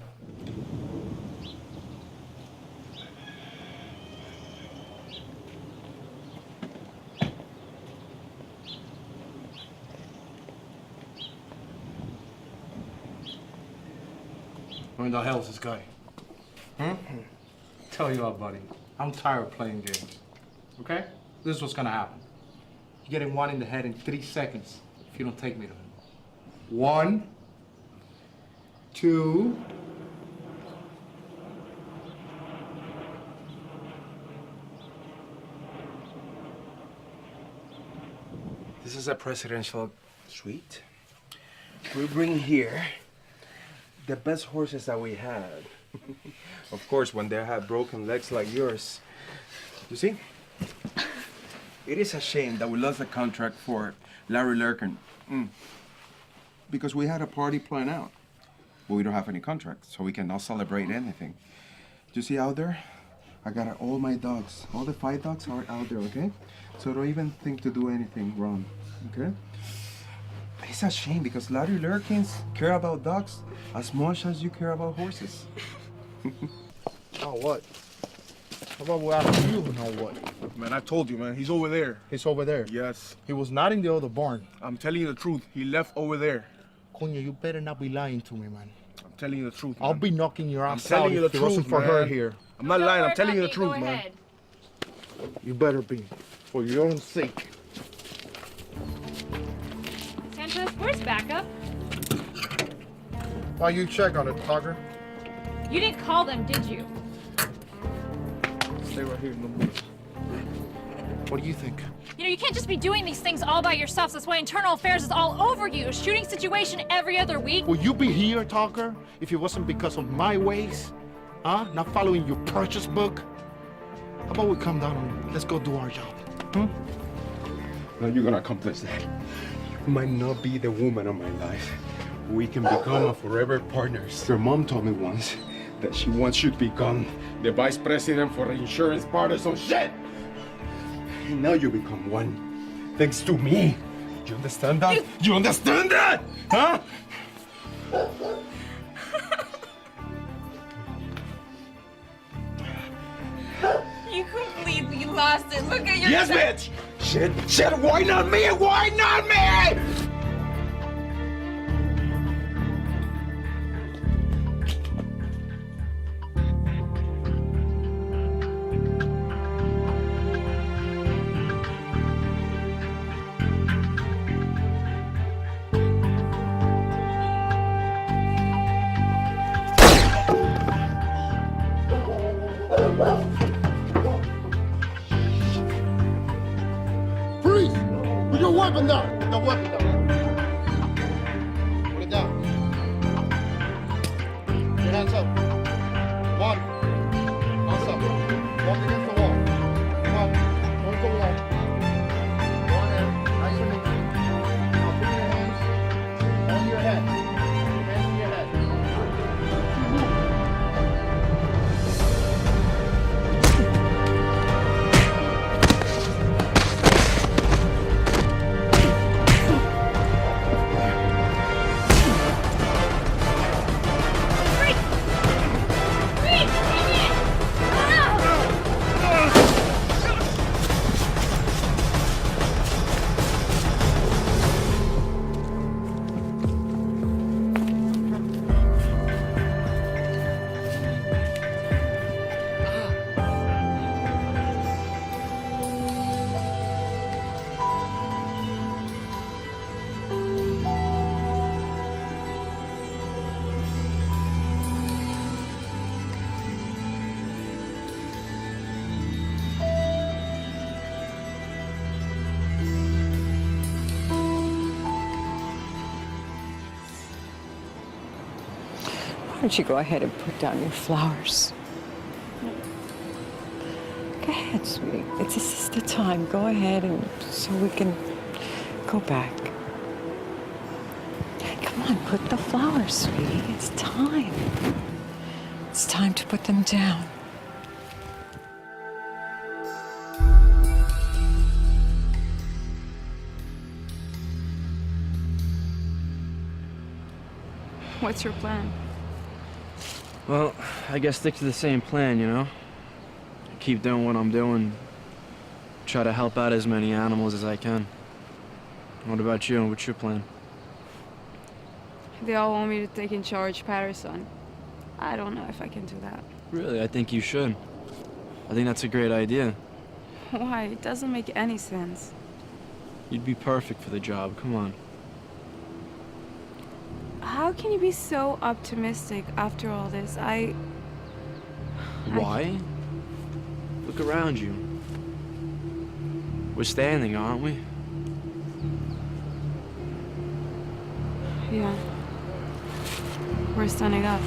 Who in the hell is this guy? Tell you what, buddy. I'm tired of playing games. Okay? This is what's gonna happen. You're getting one in the head in 3 seconds if you don't take me to him. 1, 2. This is a presidential suite. We bring here the best horses that we had. Of course, when they have broken legs like yours. You see? It is a shame that we lost the contract for Larry Lurkin. Because we had a party planned out. But we don't have any contract, so we cannot celebrate anything. You see out there? I got all my dogs. All the 5 dogs are out there, okay? So don't even think to do anything wrong, okay? It's a shame because Larry Lurkins care about dogs as much as you care about horses. Now what? How about we ask you now what? Man, I told you, man. He's over there. He's over there. Yes. He was not in the other barn. I'm telling you the truth. He left over there. Coño, you better not be lying to me, man. I'm telling you the truth, I'll man. be knocking your I'm ass out telling you if the it wasn't truth, for her man. here. I'm not lying. I'm telling you the Go truth, man. ahead. You better be, for your own sake. Sanchez, where's backup? Why you check on it, Parker? You didn't call them, did you? stay right here, no more. What do you think? You know, you can't just be doing these things all by yourself. That's why Internal Affairs is all over you. A shooting situation every other week. Will you be here, Talker, if it wasn't because of my ways? Huh? Not following your purchase book? How about we come down and let's go do our job? Now you're gonna accomplish that. You might not be the woman of my life. We can become a forever partners. Your mom told me once that she wants you to become the vice president for the insurance part or some shit. And now you become one, thanks to me. You understand that? You understand that? Huh? You completely lost it. Look at your... Yes, bitch! Shit, why not me? Why not me? Freeze! Put your weapon down! Put the weapon down. Put it down. Put your hands up. One. Hands up. Walk against the wall. Come on. Towards the wall. Go ahead. Nice and easy. Now put your hands on your head. Hands on your head. Why don't you go ahead and put down your flowers? Go ahead, sweetie. It's a sister time. Go ahead and so we can go back. Come on, put the flowers, sweetie. It's time. It's time to put them down. What's your plan? Well, I guess stick to the same plan, you know? Keep doing what I'm doing. Try to help out as many animals as I can. What about you? What's your plan? They all want me to take in charge Patterson. I don't know if I can do that. Really, I think you should. I think that's a great idea. Why? It doesn't make any sense. You'd be perfect for the job. Come on. How can you be so optimistic after all this? Why? Look around you. We're standing, aren't we? Yeah. We're standing up.